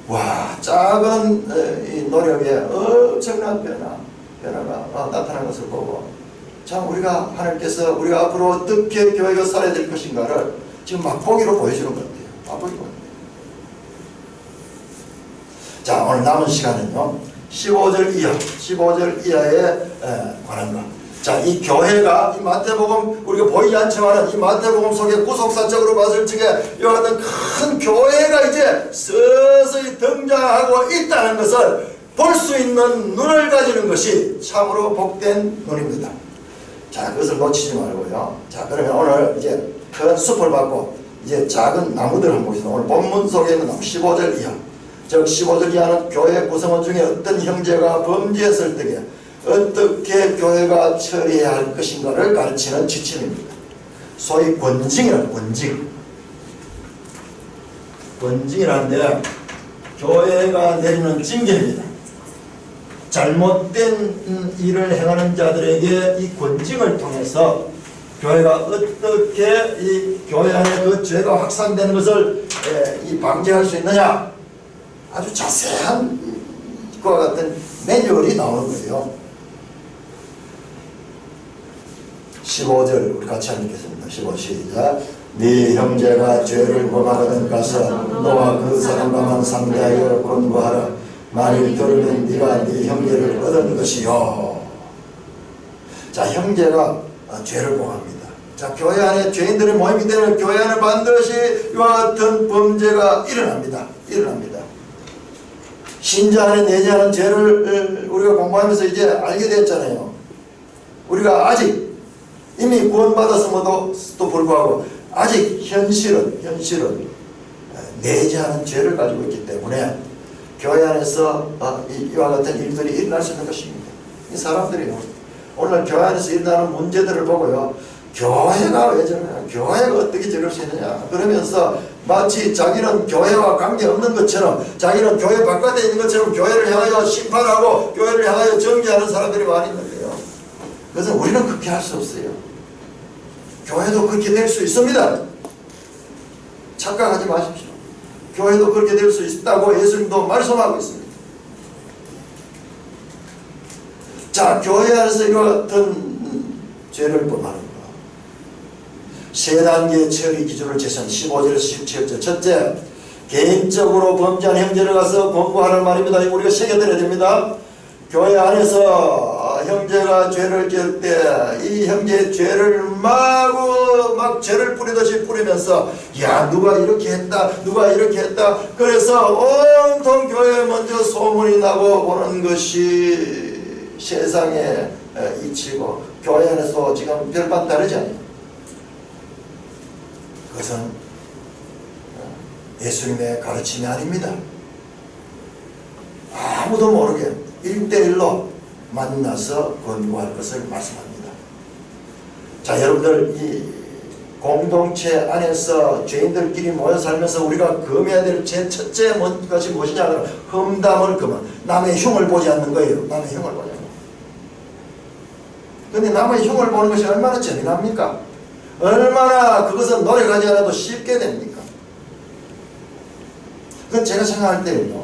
와 작은 이 노력에 엄청난 변화가 나타난 것을 보고 참 우리가 하나님께서 우리가 앞으로 어떻게 교회가 살아야 될 것인가를 지금 맛보기로 보여주는 것 같아요. 맛보기로. 자 오늘 남은 시간은요 15절 이하에 관한 것. 자, 이 교회가 이 마태복음 우리가 보이지 않지만 이 마태복음 속에 구속사적으로 봤을 적에 이와 같은 큰 교회가 이제 서서히 등장하고 있다는 것을 볼 수 있는 눈을 가지는 것이 참으로 복된 눈입니다. 자, 그것을 놓치지 말고요. 자, 그러면 오늘 이제 큰 숲을 받고 이제 작은 나무들을 한번 보겠습니다. 오늘 본문 속에 있는 나무 15절 이하. 즉 15절 이하는 교회 구성원 중에 어떤 형제가 범죄했을 때에 어떻게 교회가 처리해야 할 것인가를 가르치는 지침입니다. 소위 권징이라는 권징이라는데 교회가 내리는 징계입니다. 잘못된 일을 행하는 자들에게 이 권징을 통해서 교회가 어떻게 이 교회 안에 그 죄가 확산되는 것을 방지할 수 있느냐 아주 자세한 그와 같은 매뉴얼이 나오는 거예요. 15절 우리 같이 읽겠습니다. 15 시작. 네 형제가 죄를 범하거든 가서 너와 그 사람과만 상대하여 권고하라. 만일 들으면 네가 네 형제를 얻은 것이요. 자, 형제가 죄를 범합니다. 자, 교회 안에 죄인들의 모임이 되면 교회 안에 반드시 이와 같은 범죄가 일어납니다. 신자 안에 내재하는 죄를 우리가 공부하면서 이제 알게 됐잖아요. 우리가 아직 이미 구원받았음에도 불구하고 아직 현실은 내재하는 죄를 가지고 있기 때문에 교회 안에서 이와 같은 일들이 일어날 수 있는 것입니다. 이 사람들이요 오늘 교회 안에서 일어나는 문제들을 보고요 교회가 왜 저러냐, 교회가 어떻게 저럴 수 있느냐 그러면서 마치 자기는 교회와 관계없는 것처럼 자기는 교회 바깥에 있는 것처럼 교회를 향하여 심판하고 교회를 향하여 정죄하는 사람들이 많이 있는데요. 그래서 우리는 그렇게 할 수 없어요. 교회도 그렇게 될 수 있습니다. 착각하지 마십시오. 교회도 그렇게 될 수 있다고 예수님도 말씀하고 있습니다. 자, 교회 안에서 이와 같은 죄를 범하는 것. 세 단계의 처리 기준을 제시한 15절에서 17절. 첫째, 개인적으로 범죄한 형제를 가서 권고하는 말입니다. 우리가 새겨들어야 됩니다. 교회 안에서 형제가 죄를 지을 때 이 형제의 죄를 막 죄를 뿌리듯이 뿌리면서 야, 누가 이렇게 했다, 누가 이렇게 했다. 그래서 온통 교회에 먼저 소문이 나고 보는 것이 세상에 잊히고 교회 안에서 지금 별반 다르지 않아요. 그것은 예수님의 가르침이 아닙니다. 아무도 모르게 1대1로 만나서 권고할 것을 말씀합니다. 자, 여러분들 이 공동체 안에서 죄인들끼리 모여 살면서 우리가 금해야 될 제 첫째 것이 무엇이냐 하면 험담을 그만, 남의 흉을 보지 않는 거예요. 남의 흉을 보지 않는 거예요. 근데 남의 흉을 보는 것이 얼마나 재미납니까? 얼마나 그것은 노력하지 않아도 쉽게 됩니까? 그건 제가 생각할 때는요,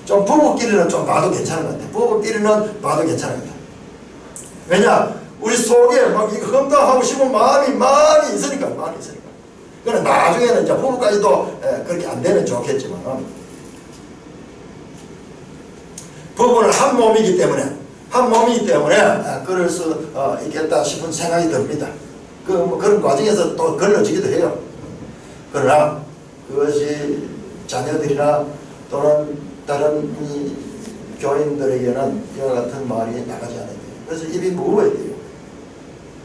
좀 부부끼리는 좀 봐도 괜찮은 것 같아요. 부부끼리는 봐도 괜찮은 것 같아요. 왜냐? 우리 속에 막 이거 험담하고 싶은 마음이 있으니까. 그러나 나중에는 이제 부부까지도 그렇게 안 되면 좋겠지만, 부부는 한 몸이기 때문에 그럴 수 있겠다 싶은 생각이 듭니다. 그런 과정에서 또 걸러지기도 해요. 그러나 그것이 자녀들이나 또는 다른 이 교인들에게는 이와 같은 말이 나가지 않아요. 그래서 입이 무거워야 돼요.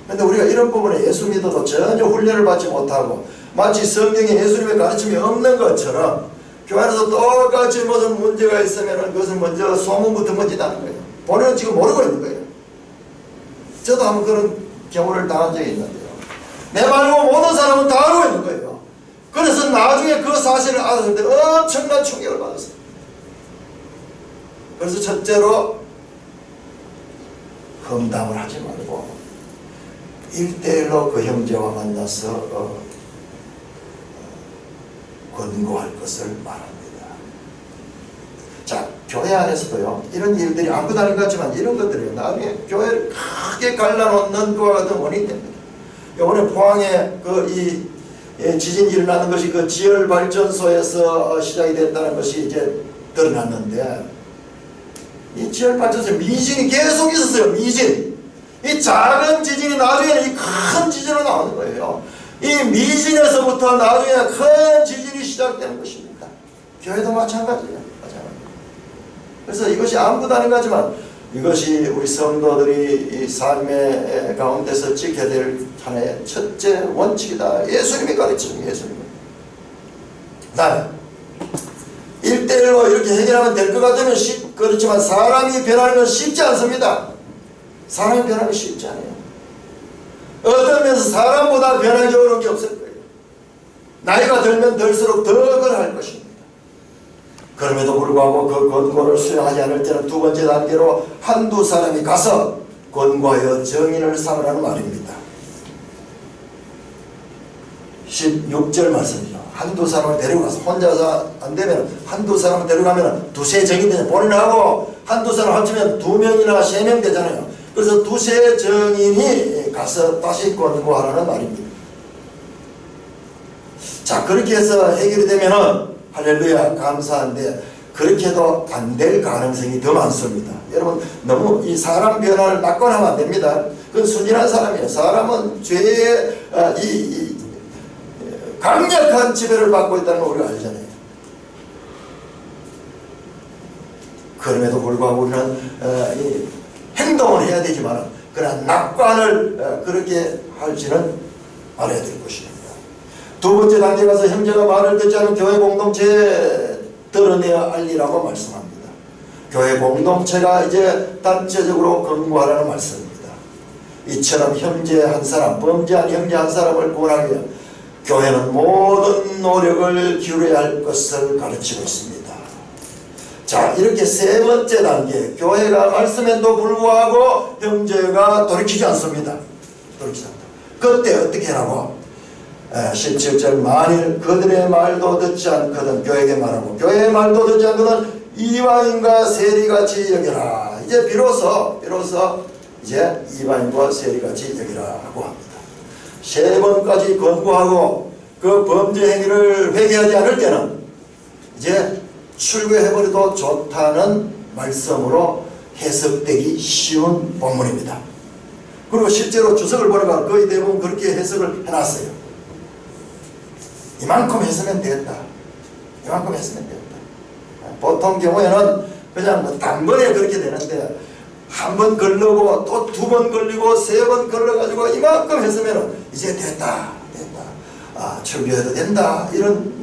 그런데 우리가 이런 부분에 예수 믿어도 전혀 훈련을 받지 못하고 마치 성경에 예수님의 가르침이 없는 것처럼 교회 안에서 똑같이 무슨 문제가 있으면 그것을 먼저 소문부터 먼지다는 거예요. 본인은 지금 모르고 있는 거예요. 저도 한번 그런 경우를 당한 적이 있는데요. 내 말고 모든 사람은 다 알고 있는 거예요. 그래서 나중에 그 사실을 알았을 때 엄청난 충격을 받았어요. 그래서 첫째로 험담을 하지 말고 1대1로 그 형제와 만나서 권고할 것을 말합니다. 자, 교회 안에서도요, 이런 일들이 아무것도 아닌 것 같지만 이런 것들이 나중에 교회를 크게 갈라놓는 그와 같은 원인이 됩니다. 이번에 포항에 이 지진이 일어나는 것이 그 지열발전소에서 시작이 됐다는 것이 이제 드러났는데, 이 지열발전소에 미진이 계속 있었어요. 이 작은 지진이 나중에는 이 큰 지진으로 나오는 거예요. 이 미진에서부터 나중에 큰 지진이 시작되는 것입니다. 교회도 마찬가지예요. 그래서 이것이 아무것도 아닌 것 같지만 이것이 우리 성도들이 이 삶의 가운데서 지켜야 될 하나의 첫째 원칙이다. 예수님이 가르치는 예수님. 다음에 1대1로 이렇게 해결하면 될 것 같으면 그렇지만 사람이 변하는 건 쉽지 않습니다. 사람이 변하는 건 쉽지 않아요. 어떤 면에서 사람보다 변하기 어려운 게 없을 거예요. 나이가 들면 들수록 더 그럴 것입니다. 그럼에도 불구하고 그 권고를 수행하지 않을 때는 두 번째 단계로 한두 사람이 가서 권고하여 정인을 삼으라는 말입니다. 16절 말씀이죠. 한두 사람을 데리고 가서, 혼자서 안 되면 한두 사람을 데려가면 두세 정인 되잖아요. 본인하고 한두 사람 합치면 2명이나 3명 되잖아요. 그래서 두세 정인이 가서 다시 권고하라는 말입니다. 자, 그렇게 해서 해결이 되면은 할렐루야, 감사한데 그렇게 해도 안 될 가능성이 더 많습니다. 여러분, 너무 이 사람 변화를 낙관하면 안 됩니다. 그건 순진한 사람이에요. 사람은 죄의 강력한 지배를 받고 있다는 걸 우리가 알잖아요. 그럼에도 불구하고 우리는 이 행동을 해야 되지만 그러나 낙관을 그렇게 할지는 말아야 될 것입니다. 두 번째 단계 가서 형제가 말을 듣지 않은 교회 공동체에 드러내야 알리라고 말씀합니다. 교회 공동체가 이제 단체적으로 권고하라는 말씀입니다. 이처럼 형제 한 사람, 범죄한 형제 한 사람을 구원하기 위해 교회는 모든 노력을 기울여야 할 것을 가르치고 있습니다. 자, 이렇게 세 번째 단계, 교회가 말씀에도 불구하고 형제가 돌이키지 않습니다. 돌이키지 않다. 그때 어떻게 하라고? 17절 만일 그들의 말도 듣지 않거든 교회에게 말하고 교회의 말도 듣지 않거든 이방인과 세리같이 여겨라. 이제 비로소 이제 이방인과 세리같이 여기라고 합니다. 3번까지 권고하고 그 범죄 행위를 회개하지 않을 때는 이제 출교해버려도 좋다는 말씀으로 해석되기 쉬운 본문입니다. 그리고 실제로 주석을 보니까 거의 대부분 그렇게 해석을 해놨어요. 이만큼 했으면 되겠다. 이만큼 했으면 되겠다. 보통 경우에는 그냥 뭐 단번에 그렇게 되는데 한 번 걸르고 또 2번 걸리고 3번 걸러가지고 이만큼 했으면 이제 됐다. 출교해도 된다. 이런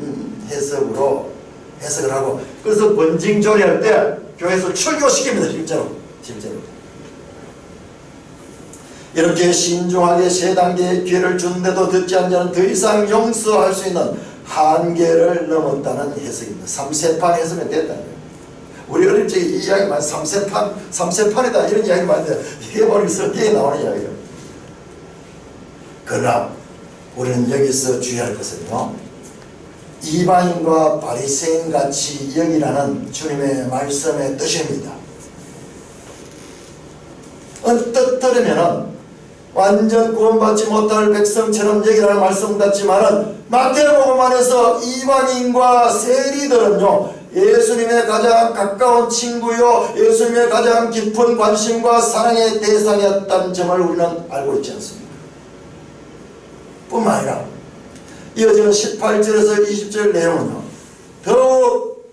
해석을 하고 그래서 번징 조리할 때 교회에서 출교시킵니다. 실제로. 이렇게 신중하게 3단계의 기회를 주는데도 듣지 않는 자는 더 이상 용서할 수 있는 한계를 넘었다는 해석입니다. 3세판 했으면 됐다는 거예요. 우리 어릴 적에 이 이야기 많이 3세판이다 이런 이야기 많은데 이게 바로 성경에 나오는 이야기예요. 그러나 우리는 여기서 주의할 것은요, 이방인과 바리새인같이 여기라는 주님의 말씀의 뜻입니다. 언뜻 들으면은 완전 구원받지 못할 백성처럼 여기라는 말씀 같지만은 마태복음 안에서 이방인과 세리들은요 예수님의 가장 가까운 친구요 예수님의 가장 깊은 관심과 사랑의 대상이었다는 점을 우리는 알고 있지 않습니까? 뿐만 아니라 이어지는 18절에서 20절 내용은요 더욱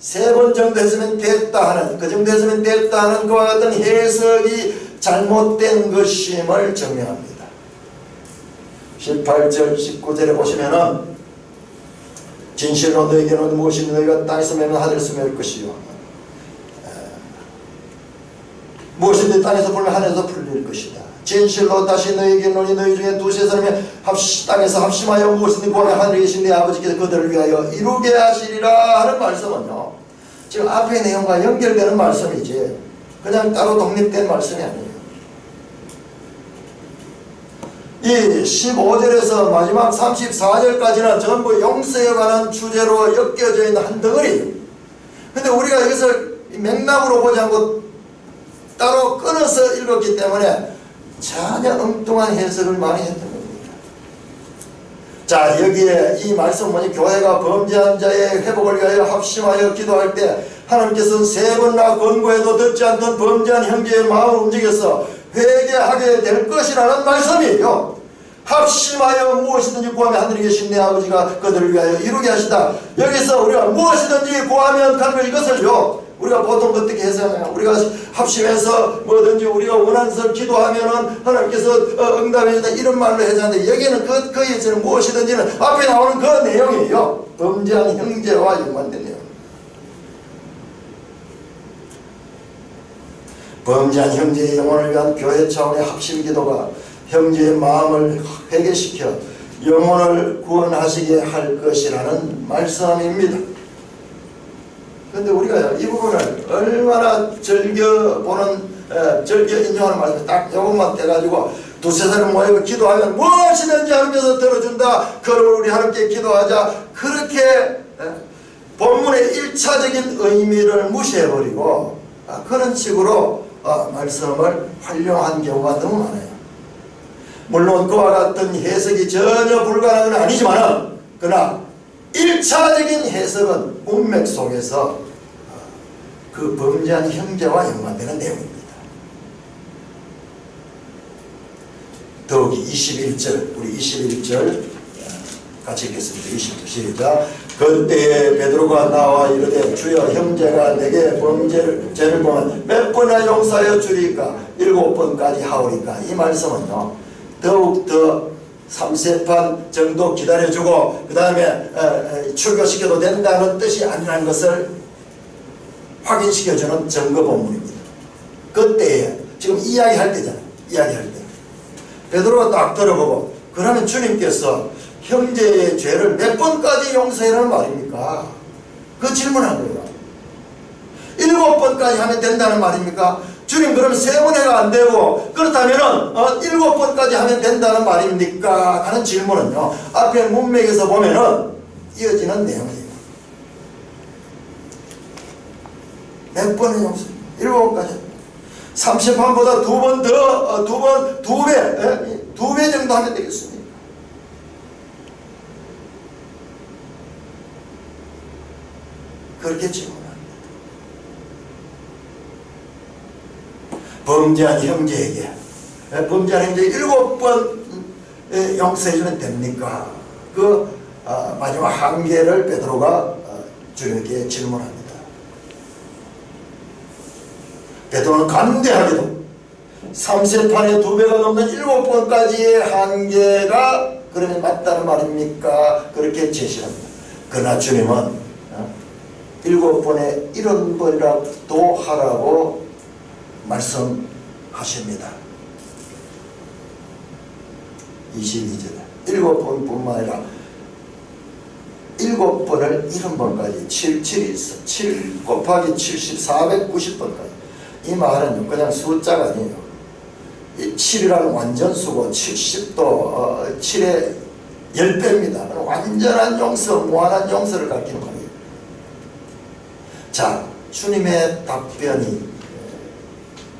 3번 정도 했으면 됐다 하는 그 정도 했으면 됐다 하는 그와 같은 해석이 잘못된 것임을 증명합니다. 18절 19절에 보시면은 진실로 너에게는 무엇이 너희가 땅에서 매면 하늘에서 매일 것이요 무엇이든지 땅에서 풀면 하늘에서 풀릴 것이다. 진실로 다시 너희에게 이르노니 너희 중에 2-3사람이 땅에서 합심하여 무엇이든지 구하면 하늘에 계신 내 아버지께서 그들을 위하여 이루게 하시리라 하는 말씀은요 지금 앞의 내용과 연결되는 말씀이지 그냥 따로 독립된 말씀이 아니에요. 이 15절에서 마지막 34절까지는 전부 용서에 관한 주제로 엮여져 있는 한 덩어리예요. 근데 우리가 여기서 맥락으로 보지 않고 따로 끊어서 읽었기 때문에 전혀 엉뚱한 해석을 많이 했던 겁니다. 자, 여기에 이 말씀 뭐니 교회가 범죄한 자의 회복을 위하여 합심하여 기도할 때 하나님께서는 3번이나 권고해도 듣지 않던 범죄한 형제의 마음을 움직여서 회개하게 될 것이라는 말씀이에요. 합심하여 무엇이든지 구하면 하늘에 계신 내 아버지가 그들을 위하여 이루게 하시다. 여기서 우리가 무엇이든지 구하면 가는 이것을요 우리가 보통 어떻게 해석하냐 우리가 합심해서 뭐든지 우리가 원하는 것을 기도하면은 하나님께서 응답해 주다 이런 말로 해주는데 여기는 거기에서는 무엇이든지는 앞에 나오는 그 내용이에요. 범죄한 형제와 연관된 내용. 범죄한 형제의 영혼을 위한 교회 차원의 합심 기도가 형제의 마음을 회개시켜 영혼을 구원하시게 할 것이라는 말씀입니다. 그런데 우리가 이 부분을 얼마나 즐겨 인용하는 말씀 딱 이것만 떼가지고 2-3사람 모이고 기도하면 무엇이든지 하나님께서 들어준다. 그러므로 우리 하나님께 기도하자. 그렇게 본문의 1차적인 의미를 무시해버리고 그런 식으로 말씀을 활용한 경우가 너무 많아요. 물론 그와 같은 해석이 전혀 불가능한 건 아니지만 그러나 1차적인 해석은 문맥 속에서 그 범죄한 형제와 연관되는 내용입니다. 더욱이 21절 우리 21절 같이 읽겠습니다. 20절 시작. 그때에 베드로가 나와 이르되 주여 형제가 내게 죄를 범하면 몇 번이나 용서하여 주리까 7번까지 하오리까. 이 말씀은요 더욱더 3세판 정도 기다려주고 그 다음에 출교시켜도 된다는 뜻이 아니라는 것을 확인시켜주는 증거 본문입니다. 그때에 지금 이야기할 때잖아요. 이야기할 때 베드로가 딱 들어보고 그러면 주님께서 형제의 죄를 몇 번까지 용서해라는 말입니까? 그 질문한 거예요. 7번까지 하면 된다는 말입니까? 주님 주님 그럼 3번 해가 안 되고 그렇다면은 7번까지 하면 된다는 말입니까? 하는 질문은요, 앞에 문맥에서 보면은 이어지는 내용이에요. 몇 번의 용서? 7번까지. 30판보다 2번 더, 2배 정도 하면 되겠습니다. 그렇게 질문합니다. 범죄한 형제에게 7번 용서해주면 됩니까? 그 마지막 한계를 베드로가 주님께 질문합니다. 베드로는 간대하게도 3세판의 2배가 넘는 7번까지의 한계가 그러면 맞다는 말입니까? 그렇게 제시합니다. 그러나 주님은 7번에 1번이라도 하라고 말씀하십니다. 22절에 7번뿐만 아니라 7번을 70번까지 7 곱하기 70 490번까지. 이 말은 그냥 숫자가 아니에요. 7이라는 완전수고 70도 7의 10배입니다. 완전한 용서, 무한한 용서를 가리키는 말이에요. 자, 주님의 답변이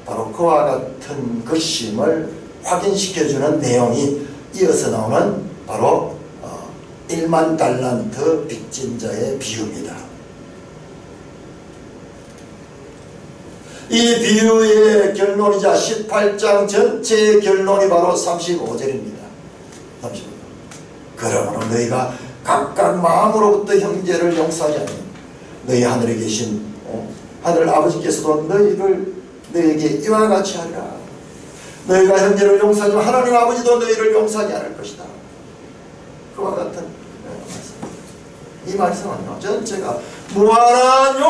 바로 그와 같은 것임을 확인시켜주는 내용이 이어서 나오는 바로 1만 달란트 빚진 자의 비유입니다. 이 비유의 결론이자 18장 전체의 결론이 바로 35절입니다. 35절. 그러므로 너희가 각각 마음으로부터 형제를 용서하지 않으면 너희 하늘에 계신 하늘 아버지께서도 너에게 이와 같이 하리라. 너희가 형제를 용서하지만 하나님 아버지도 너희를 용서하지 않을 것이다. 그와 같은 말씀. 이 말씀은요, 전체가 무한한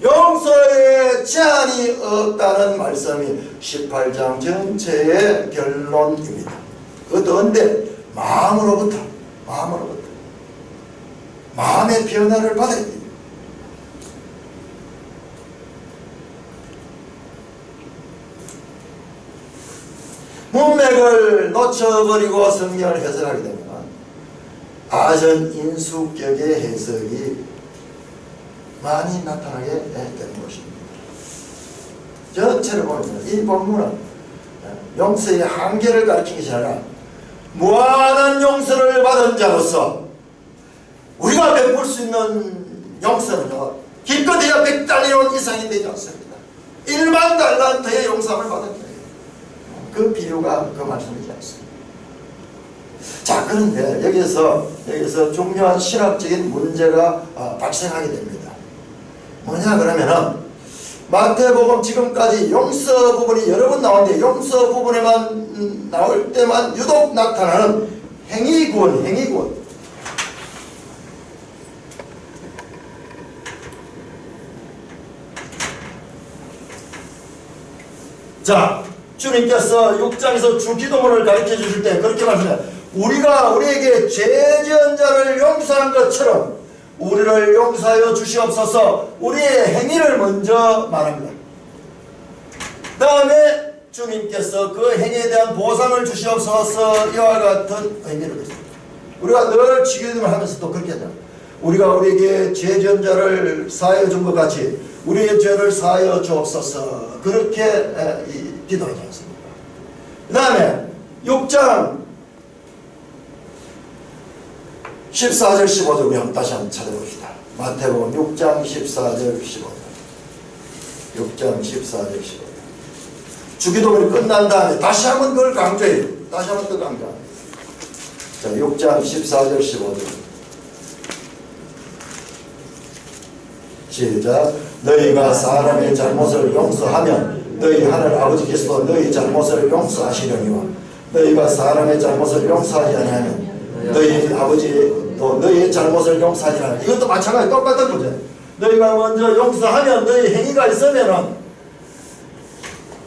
용서에 제한이 없다는 말씀이 18장 전체의 결론입니다. 어떤데? 마음으로부터 마음의 변화를 받아야 됩니다. 문맥을 놓쳐버리고 성경을 해석하게 되면 아전 인수격의 해석이 많이 나타나게 되는 것입니다. 전체를 보면 이 본문은 용서의 한계를 가르치는 것이 아니라 무한한 용서를 받은 자로서 우리가 베풀 수 있는 용서는요, 기껏해야 100달러 이상이 되지 않습니다. 1만 달란트의 용서함을 받은 거예요. 그 비유가 그 말씀이지 않습니다. 자, 그런데 여기서 중요한 신학적인 문제가 발생하게 됩니다. 뭐냐 그러면은 마태복음 지금까지 용서 부분이 여러 번 나오는데 용서 부분에만 나올 때만 유독 나타나는 행위구원. 자, 주님께서 6장에서 주기도문을 가르쳐 주실 때 그렇게 말씀해요. 우리가 우리에게 죄 지은 자를 용서한 것처럼 우리를 용서하여 주시옵소서. 우리의 행위를 먼저 말합니다. 그 다음에 주님께서 그 행위에 대한 보상을 주시옵소서. 이와 같은 의미를 했습니다. 우리가 늘 주기도문을 하면서도 그렇게 하잖아요. 우리가 우리에게 죄 지은 자를 사하여 준 것 같이 우리의 죄를 사하여 주옵소서. 그렇게 기도하지 않습니까? 그 다음에 6장 14절 15절 우리 한번 다시 한번 찾아봅시다. 마태복음 6장 14절 15절 6장 14절 15절 주기도문이 끝난 다음에 다시 한번 그걸 강조해요. 다시 한번 더 강조합니다. 자, 6장 14절 15절 시작. 너희가 사람의 잘못을 용서하면 너희 하늘 아버지께서도 너희 잘못을 용서하시려니와 너희가 사람의 잘못을 용서하지 아니하면 너희 아버지도 너희의 잘못을 용서하지 않으면, 이것도 마찬가지 똑같은 거죠. 너희가 먼저 용서하면 너희 행위가 있으면은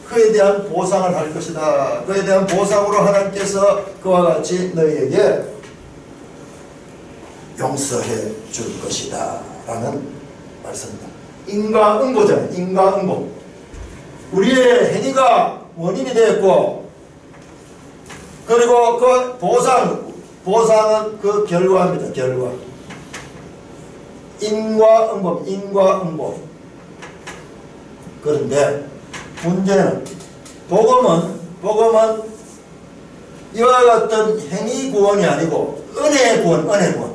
그에 대한 보상을 할 것이다. 그에 대한 보상으로 하나님께서 그와 같이 너희에게 용서해 줄 것이다 라는 말씀입니다. 인과응보잖아요. 인과응보. 우리의 행위가 원인이 되었고, 그리고 그 보상은 그 결과입니다. 결과. 인과응보. 그런데 문제는 복음은 이와 같은 행위 구원이 아니고 은혜의 구원. 은혜 구원.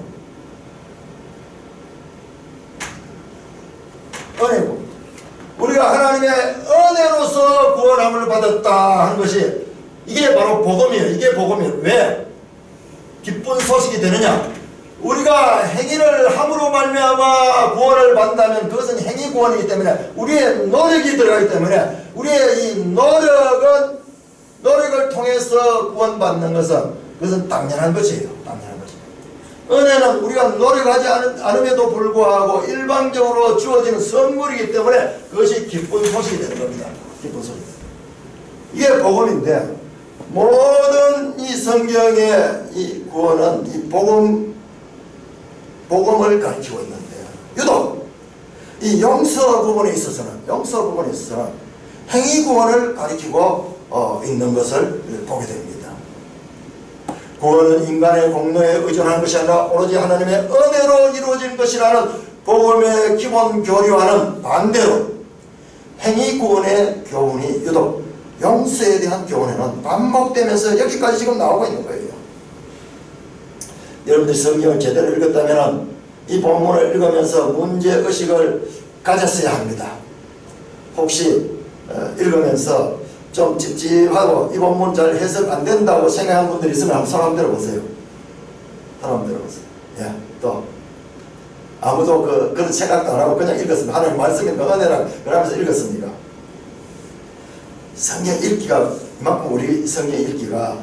우리가 하나님의 은혜로서 구원함을 받았다 하는 것이 이게 바로 복음이에요. 이게 복음이에요. 왜? 기쁜 소식이 되느냐? 우리가 행위를 함으로 말미암아 구원을 받는다면 그것은 행위 구원이기 때문에 우리의 노력이 들어가기 때문에 우리의 이 노력을 통해서 구원받는 그것은 당연한 것이에요. 당연한 것이에요. 은혜는 우리가 노력하지 않음에도 불구하고 일방적으로 주어지는 선물이기 때문에 그것이 기쁜 소식이 되는 겁니다. 기쁜 소식. 이게 복음인데 모든 이 성경의 이 구원은 이 복음을 가르치고 있는데 유독 이 용서 부분에 있어서는 행위 구원을 가르치고 있는 것을 보게 됩니다. 구원은 인간의 공로에 의존하는 것이 아니라 오로지 하나님의 은혜로 이루어진 것이라는 복음의 기본 교리와는 반대로 행위 구원의 교훈이 유독 용서에 대한 교훈에는 반복되면서 여기까지 지금 나오고 있는 거예요. 여러분들이 성경을 제대로 읽었다면 이 본문을 읽으면서 문제의식을 가졌어야 합니다. 혹시 읽으면서 좀 찝찝하고 이 본문 잘 해석 안 된다고 생각하는 분들이 있으면 한번 손 한번 들어보세요. 손 한번 들어보세요. 예, 또 아무도 그런 생각도 안 하고 그냥 읽었습니다. 하나님 말씀이니까 은혜라 그러면서 읽었습니까? 성경 읽기가 이만큼 우리 성경 읽기가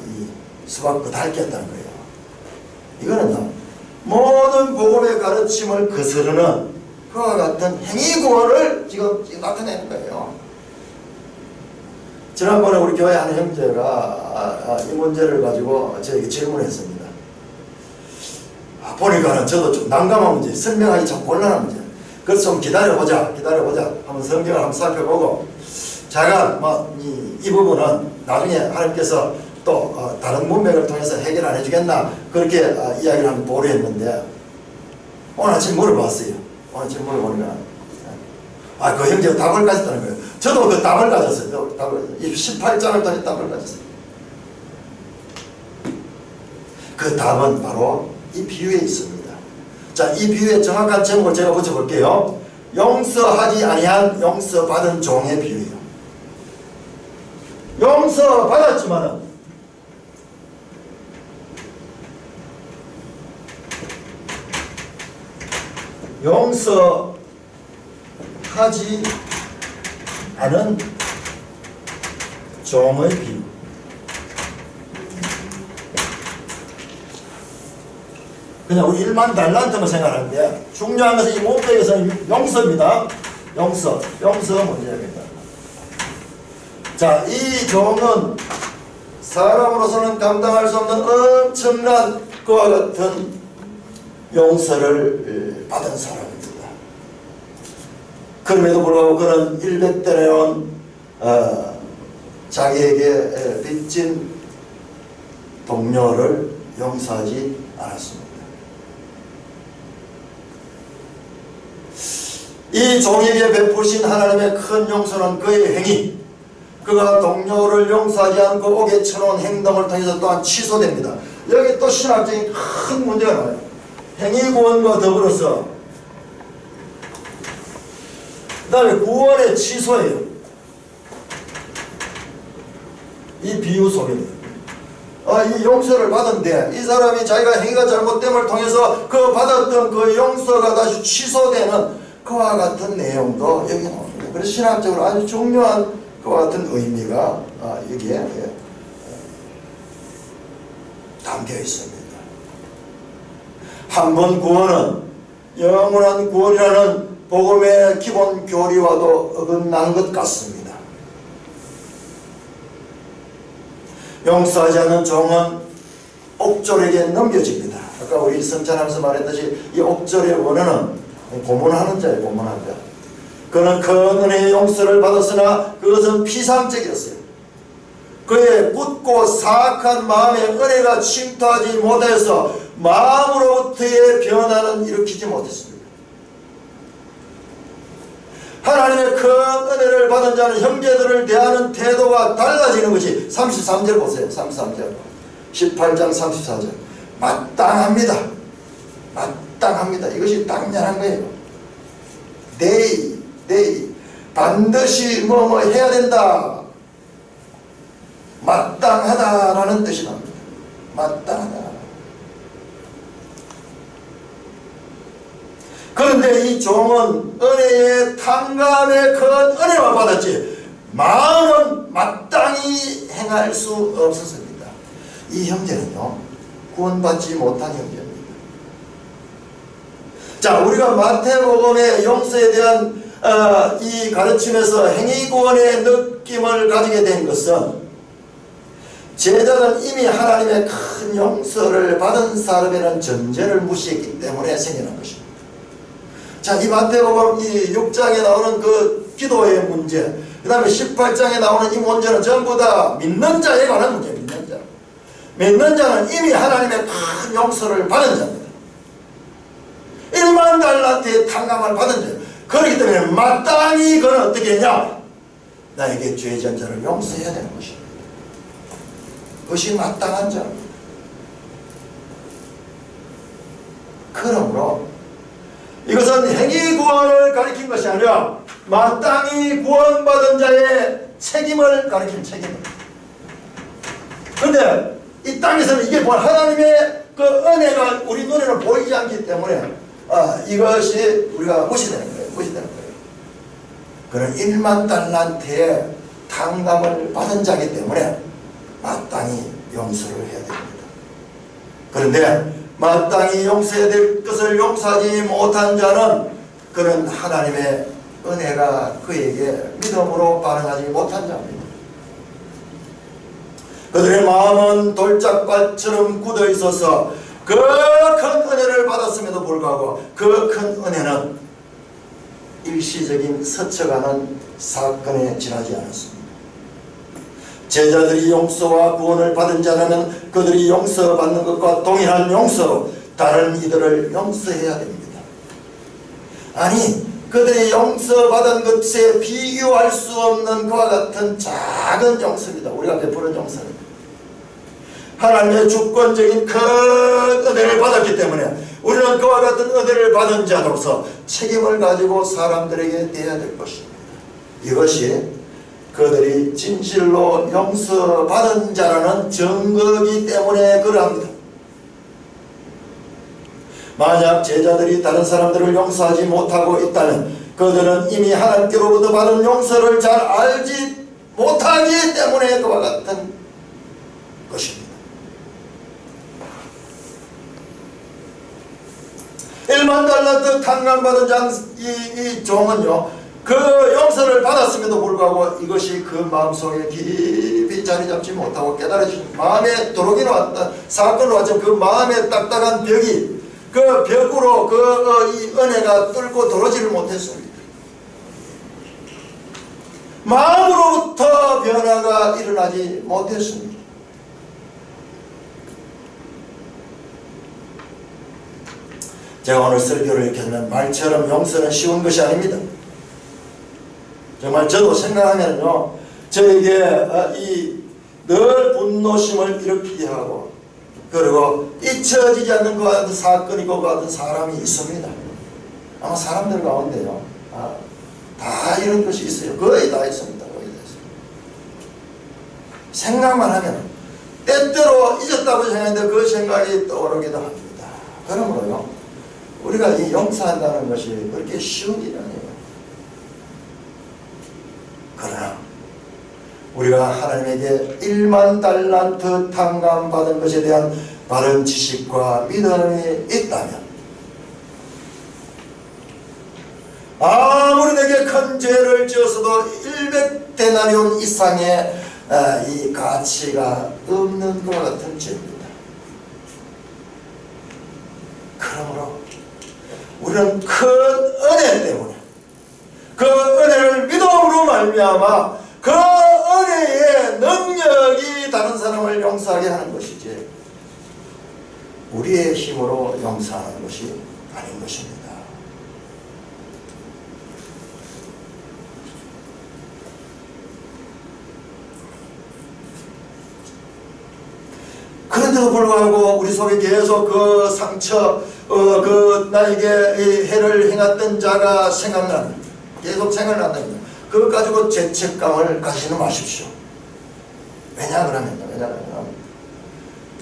이 수박 끄달겠다는 거예요. 이거는 모든 복음의 가르침을 거스르는 그와 같은 행위 구원을 지금 나타내는 거예요. 지난번에 우리 교회 한 형제가 이 문제를 가지고 저에게 질문했습니다. 보니까는 저도 좀 난감한 문제, 설명하기 참 곤란한 문제. 그래서 좀 기다려보자 한번 성경을 한번 살펴보고 자가 이 부분은 나중에 하나님께서 또 다른 문맥을 통해서 해결 안 해주겠나 그렇게 이야기를 한번 보류했는데 오늘 아침 물어봤어요. 오늘 아침 물어보니까 그 형제가 답을 가졌다는 거예요. 저도 그 답을 가졌어요. 18장을 통해 답을 가졌어요. 그 답은 바로 이 비유에 있습니다. 자, 이 비유의 정확한 제목을 제가 붙여볼게요. 용서하지 아니한 용서받은 종의 비유예요. 용서받았지만은 용서하지 않은 종의 비유. 그냥 우리 일만 달란트만 생각하는데 중요한 것은 이 문맥에서는 용서입니다. 용서 문제입니다. 자, 이 종은 사람으로서는 감당할 수 없는 엄청난 그와 같은 용서를 받은 사람입니다. 그럼에도 불구하고 그는 100대내온 자기에게 빚진 동료를 용서하지 않았습니다. 이 종에게 베푸신 하나님의 큰 용서는 그의 행위, 그가 동료를 용서하지 않고 옥에 쳐놓은 행동을 통해서 또한 취소됩니다. 여기 또 신학적인 큰 문제가 나와요. 행위구원과 더불어서 그 다음에 구원의 취소예요. 이 비유 속에는 이 용서를 받은데 이 사람이 자기가 행위가 잘못됨을 통해서 그 받았던 그 용서가 다시 취소되는 그와 같은 내용도 여기 나옵니다. 그래서 신학적으로 아주 중요한 그와 같은 의미가 여기에 담겨 있습니다. 한 번 구원은 영원한 구원이라는 복음의 기본 교리와도 어긋난 것 같습니다. 용서하지 않는 종은 옥졸에게 넘겨집니다. 아까 우리 성찬하면서 말했듯이 이 옥졸의 원어는 고문하는 자예요. 고문하는 자. 그는 큰 은혜의 용서를 받았으나 그것은 피상적이었어요. 그의 굳고 사악한 마음에 은혜가 침투하지 못해서 마음으로부터의 변화는 일으키지 못했습니다. 하나님의 큰 은혜를 받은 자는 형제들을 대하는 태도가 달라지는 것이 33절 보세요. 33절 18장 34절 마땅합니다. 마땅합니다. 이것이 당연한 거예요. 반드시 뭐뭐 해야 된다. 마땅하다라는 뜻이 납니다. 마땅하다. 그런데 이 종은 은혜의 탕감의 큰 은혜만 받았지 마음은 마땅히 행할 수 없었습니다. 이 형제는요 구원받지 못한 형제입니다. 자, 우리가 마태복음의 용서에 대한 이 가르침에서 행위구원의 느낌을 가지게 된 것은 제자는 이미 하나님의 큰 용서를 받은 사람이라는 전제를 무시했기 때문에 생겨난 것입니다. 자, 이 마태복음 이 6장에 나오는 그 기도의 문제, 그 다음에 18장에 나오는 이 문제는 전부 다 믿는 자에 관한 문제입니다. 믿는 자. 믿는 자는 이미 하나님의 큰 용서를 받은 자입니다. 1만 달란트의 탕감을 받은 자예요. 그렇기 때문에 마땅히 그는 어떻게 했냐? 나에게 죄 전자를 용서해야 되는 것입니다. 그것이 마땅한 자입니다. 그러므로 이것은 행위 구원을 가리킨 것이 아니라 마땅히 구원받은 자의 책임을 가리킨 책임입니다. 그런데 이 땅에서는 이게 뭐 하나님의 그 은혜가 우리 눈에는 보이지 않기 때문에 이것이 우리가 무시되는 거예요. 무시되는 거예요. 그는 1만 달란트의 탕감을 받은 자이기 때문에 마땅히 용서를 해야 됩니다. 그런데 마땅히 용서해야 될 것을 용서하지 못한 자는 그는 하나님의 은혜가 그에게 믿음으로 반응하지 못한 자입니다. 그들의 마음은 돌짝밭처럼 굳어 있어서 그 큰 은혜를 받았음에도 불구하고 그 큰 은혜는 일시적인 스쳐가는 사건에 지나지 않았습니다. 제자들이 용서와 구원을 받은 자라면 그들이 용서받는 것과 동일한 용서로 다른 이들을 용서해야 됩니다. 아니, 그들이 용서받은 것에 비교할 수 없는 그와 같은 작은 용서입니다. 우리가 베푸는 용서는 하나님의 주권적인 큰 은혜를 받았기 때문에 우리는 그와 같은 은혜를 받은 자로서 책임을 가지고 사람들에게 대해야 될 것입니다. 이것이 그들이 진실로 용서받은 자라는 증거이기 때문에 그러합니다. 만약 제자들이 다른 사람들을 용서하지 못하고 있다면 그들은 이미 하나님께로부터 받은 용서를 잘 알지 못하기 때문에 그와 같은 것입니다. 1만 달란트 탕감받은 이 종은요 그 용서를 받았음에도 불구하고 이것이 그 마음속에 깊이 자리 잡지 못하고 깨달아지는 마음에 도록이 왔다 사건으로 왔지만 그 마음에 딱딱한 벽이 그 벽으로 이 은혜가 뚫고 들어오지를 못했습니다. 마음으로부터 변화가 일어나지 못했습니다. 제가 오늘 설교를 이렇게 하면 말처럼 용서는 쉬운 것이 아닙니다. 정말 저도 생각하면요 저에게 늘 분노심을 일으키게 하고 그리고 잊혀지지 않는 것 같은 사건이 것 같은 사람이 있습니다. 아마 사람들 가운데요 다 이런 것이 있어요. 거의 다 있습니다. 거의 다 있습니다. 생각만 하면 때때로 잊었다고 생각하는데 그 생각이 떠오르기도 합니다. 그러므로요 우리가 이 용서한다는 것이 그렇게 쉬운 일이 아니에요. 그러나 우리가 하나님에게 1만 달란트 탕감받은 것에 대한 바른 지식과 믿음이 있다면 아무리 내게 큰 죄를 지었어도 100데나리온 이상의 이 가치가 없는 것 같은 죄입니다. 그러므로 우리는 큰 은혜 때문에 그 은혜를 믿음으로 말미암아 그 은혜의 능력이 다른 사람을 용서하게 하는 것이지 우리의 힘으로 용서하는 것이 아닌 것입니다. 그런데도 불구하고 우리 속에 계속 그 상처, 그 나에게 해를 행했던 자가 계속 생각난다. 그것 가지고 죄책감을 가지지 마십시오. 왜냐하면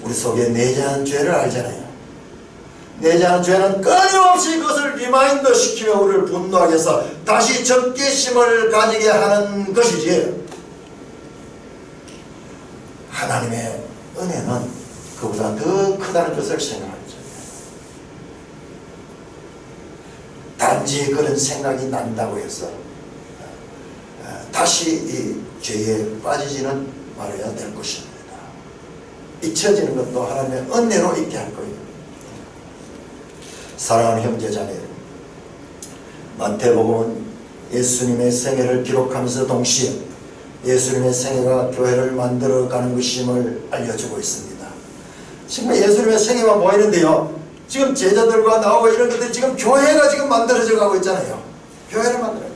우리 속에 내재한 죄를 알잖아요. 내재한 죄는 끊임없이 그것을 리마인드 시키며 우리를 분노하게 해서 다시 적개심을 가지게 하는 것이지, 하나님의 은혜는 그보다 더 크다는 것을 생각하죠. 단지 그런 생각이 난다고 해서 다시 이 죄에 빠지지는 말아야 될 것입니다. 잊혀지는 것도 하나님의 은혜로 있게 할 거예요. 사랑하는 형제자매, 마태복음은 예수님의 생애를 기록하면서 동시에 예수님의 생애가 교회를 만들어가는 것임을 알려주고 있습니다. 지금 예수님의 생애만 보이는데요, 지금 제자들과 나오고 이런 것들 지금 교회가 지금 만들어져 가고 있잖아요. 교회를 만들어야 돼요.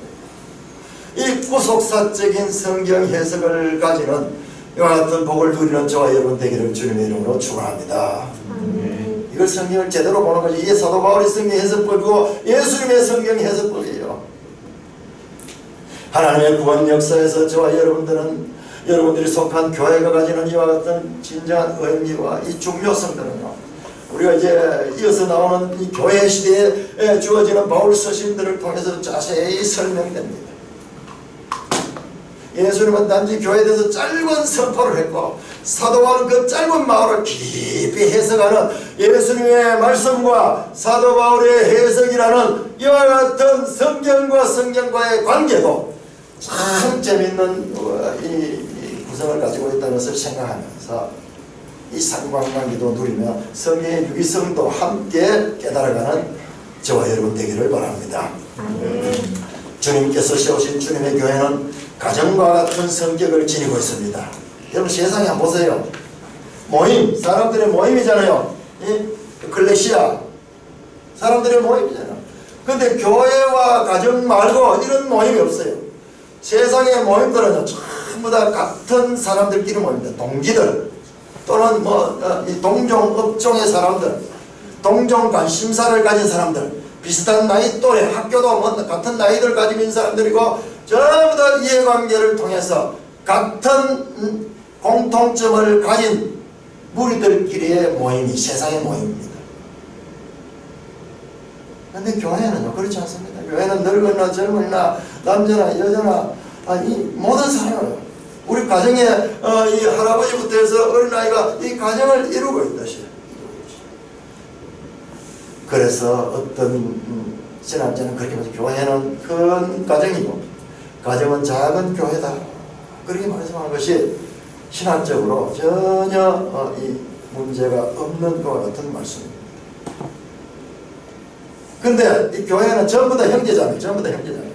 이 구속사적인 성경 해석을 가지는 이와 같은 복을 누리는 저와 여러분 되기를 주님의 이름으로 축원합니다. 이걸 성경을 제대로 보는 것이 이게 사도 바울의 성경 해석법이고 예수님의 성경 해석법이에요. 하나님의 구원 역사에서 저와 여러분들이 속한 교회가 가지는 이와 같은 진정한 의미와 이 중요성들은요, 우리가 이제 이어서 나오는 이 교회 시대에 주어지는 바울 서신들을 통해서 자세히 설명됩니다. 예수님은 단지 교회에 대해서 짧은 선포를 했고, 사도 바울은 그 짧은 마음을 깊이 해석하는 예수님의 말씀과 사도 바울의 해석이라는 이와 같은 성경과의 관계도 참 재밌는 이 구성을 가지고 있다는 것을 생각하면서 이 상관관계도 누리며 성경의 유기성도 함께 깨달아가는 저와 여러분 되기를 바랍니다. 주님께서 세우신 주님의 교회는 가정과 같은 성격을 지니고 있습니다. 여러분 세상에 한번 보세요. 모임, 사람들의 모임이잖아요. 클레시아, 사람들의 모임이잖아요. 근데 교회와 가정 말고 이런 모임이 없어요. 세상의 모임들은 전부 다 같은 사람들끼리 모입니다. 동기들 또는 이 동종 업종의 사람들, 동종 관심사를 가진 사람들, 비슷한 나이 또래, 학교도 같은 나이들 가지고 있는 사람들이고 전부 다 이해관계를 통해서 같은 공통점을 가진 무리들끼리의 모임이 세상의 모임입니다. 그런데 교회는요 그렇지 않습니다. 교회는 늙으나 젊으나 남자나 여자나 이 모든 사람을, 우리 가정에 이 할아버지부터 해서 어린아이가 이 가정을 이루고 있듯이, 그래서 어떤 신학자는 그렇게 말해서 교회는 큰 가정이고 가정은 작은 교회다, 그렇게 말씀하는 것이 신학적으로 전혀 이 문제가 없는 것과 같은 말씀입니다. 근데 이 교회는 전부 다 형제자매, 전부 다 형제자매.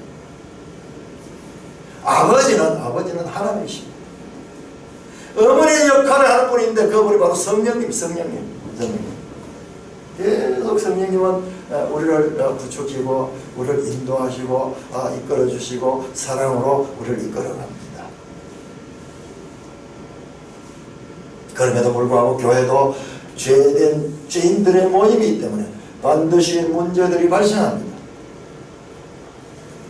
아버지는 하나님이십니다. 어머니의 역할을 하는 분인데 그분이 바로 성령님. 계속 성령님은 우리를 부추기고 우리를 인도하시고 이끌어주시고 사랑으로 우리를 이끌어갑니다. 그럼에도 불구하고 교회도 죄된 죄인들의 모임이기 때문에 반드시 문제들이 발생합니다.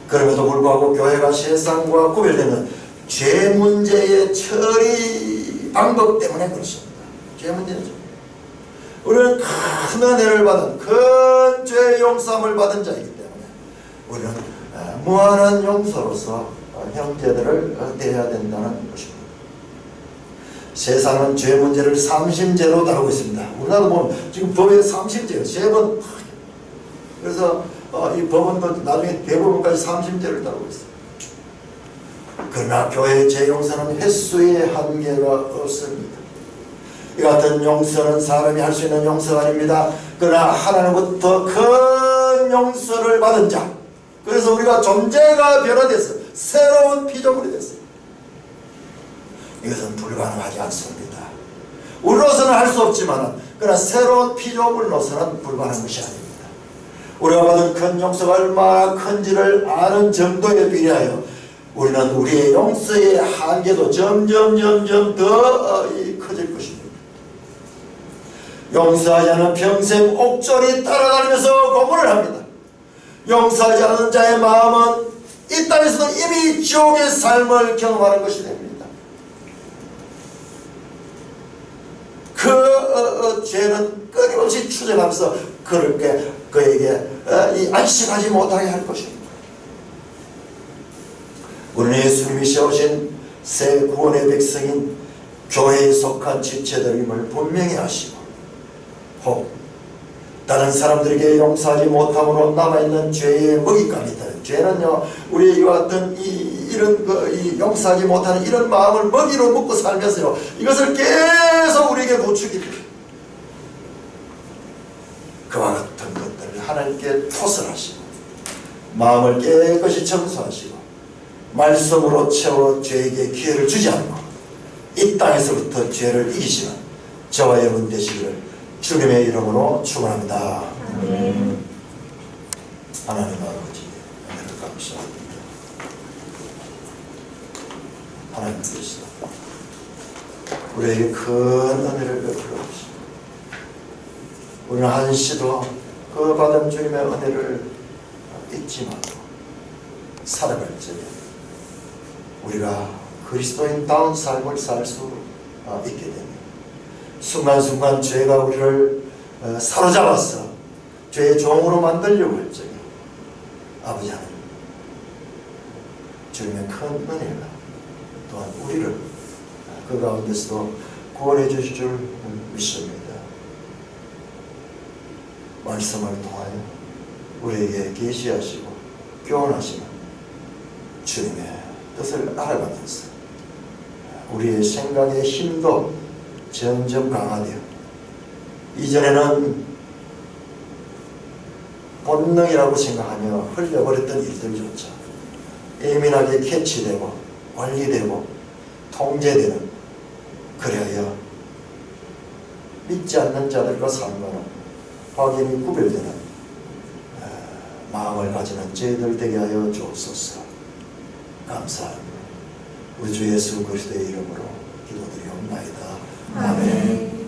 그럼에도 불구하고 교회가 세상과 구별되는 죄 문제의 처리 방법 때문에 그렇습니다. 죄 문제죠. 우리는 큰 은혜를 받은 큰 죄 용서함을 받은 자이기 때문에 우리는 무한한 용서로서 형제들을 대해야 된다는 것입니다. 세상은 죄 문제를 삼심죄로 다루고 있습니다. 우리나라도 보면 지금 법에 삼심죄예요. 3번. 그래서 이 법원도 나중에 대법원까지 삼심죄를 다루고 있어요. 그러나 교회의 죄 용서는 횟수의 한계가 없습니다. 이 같은 용서는 사람이 할 수 있는 용서가 아닙니다. 그러나 하나님부터 큰 용서를 받은 자, 그래서 우리가 존재가 변화됐어요. 새로운 피조물이 됐어요. 이것은 불가능하지 않습니다. 우리로서는 할 수 없지만 그러나 새로운 피조물로서는 불가능한 것이 아닙니다. 우리가 받은 큰 용서가 얼마나 큰지를 아는 정도에 비례하여 우리는 우리의 용서의 한계도 점점 더 커질 것입니다. 용서하지 않은 평생 옥졸이 따라다니면서 고문을 합니다. 용서하지 않는 자의 마음은 이 땅에서도 이미 지옥의 삶을 경험하는 것이 됩니다. 그 죄는 끊임없이 추적하면서 그에게 안식하지 못하게 할 것입니다. 우리는 예수님이 세우신 새 구원의 백성인 교회에 속한 지체들임을 분명히 아시고 혹 다른 사람들에게 용서하지 못함으로 남아있는 죄의 먹잇감이 있다. 죄는요, 우리 이와 같은 이런 용서하지 못하는 이런 마음을 먹이로 먹고 살면서요, 이것을 계속 우리에게 부추깁니다. 그와 같은 것들을 하나님께 토설하시고 마음을 깨끗이 청소하시고 말씀으로 채워 죄에게 기회를 주지 않고 이 땅에서부터 죄를 이기시는 저와 여러분 되시기를 주님의 이름으로 축원합니다. 아멘. 하나님 아버지 은혜를 감사합니다. 하나님 계시다. 우리에게 큰 은혜를 베풀어 주시고 우리는 한시도 그 받은 주님의 은혜를 잊지 말고 살아갈 적에 우리가 그리스도인다운 삶을 살 수 있게 됩니다. 순간순간 죄가 우리를 사로잡아서 죄의 종으로 만들려고 할 적에 아버지 하나님 주님의 큰 은혜가 또한 우리를 그 가운데서도 구원해 주실 줄 믿습니다. 말씀을 통하여 우리에게 계시하시고 교훈하시는 주님의 뜻을 알아가면서 우리의 생각의 힘도 점점 강화되어 이전에는 본능이라고 생각하며 흘려버렸던 일들조차 예민하게 캐치되고 관리되고 통제되는, 그래야 믿지 않는 자들과 상관없는 확연히 구별되는 마음을 가지는 저희들 되게 하여 주옵소서. 감사합니다. 우리 주 예수 그리스도의 이름으로 기도드리옵나이다. 아멘.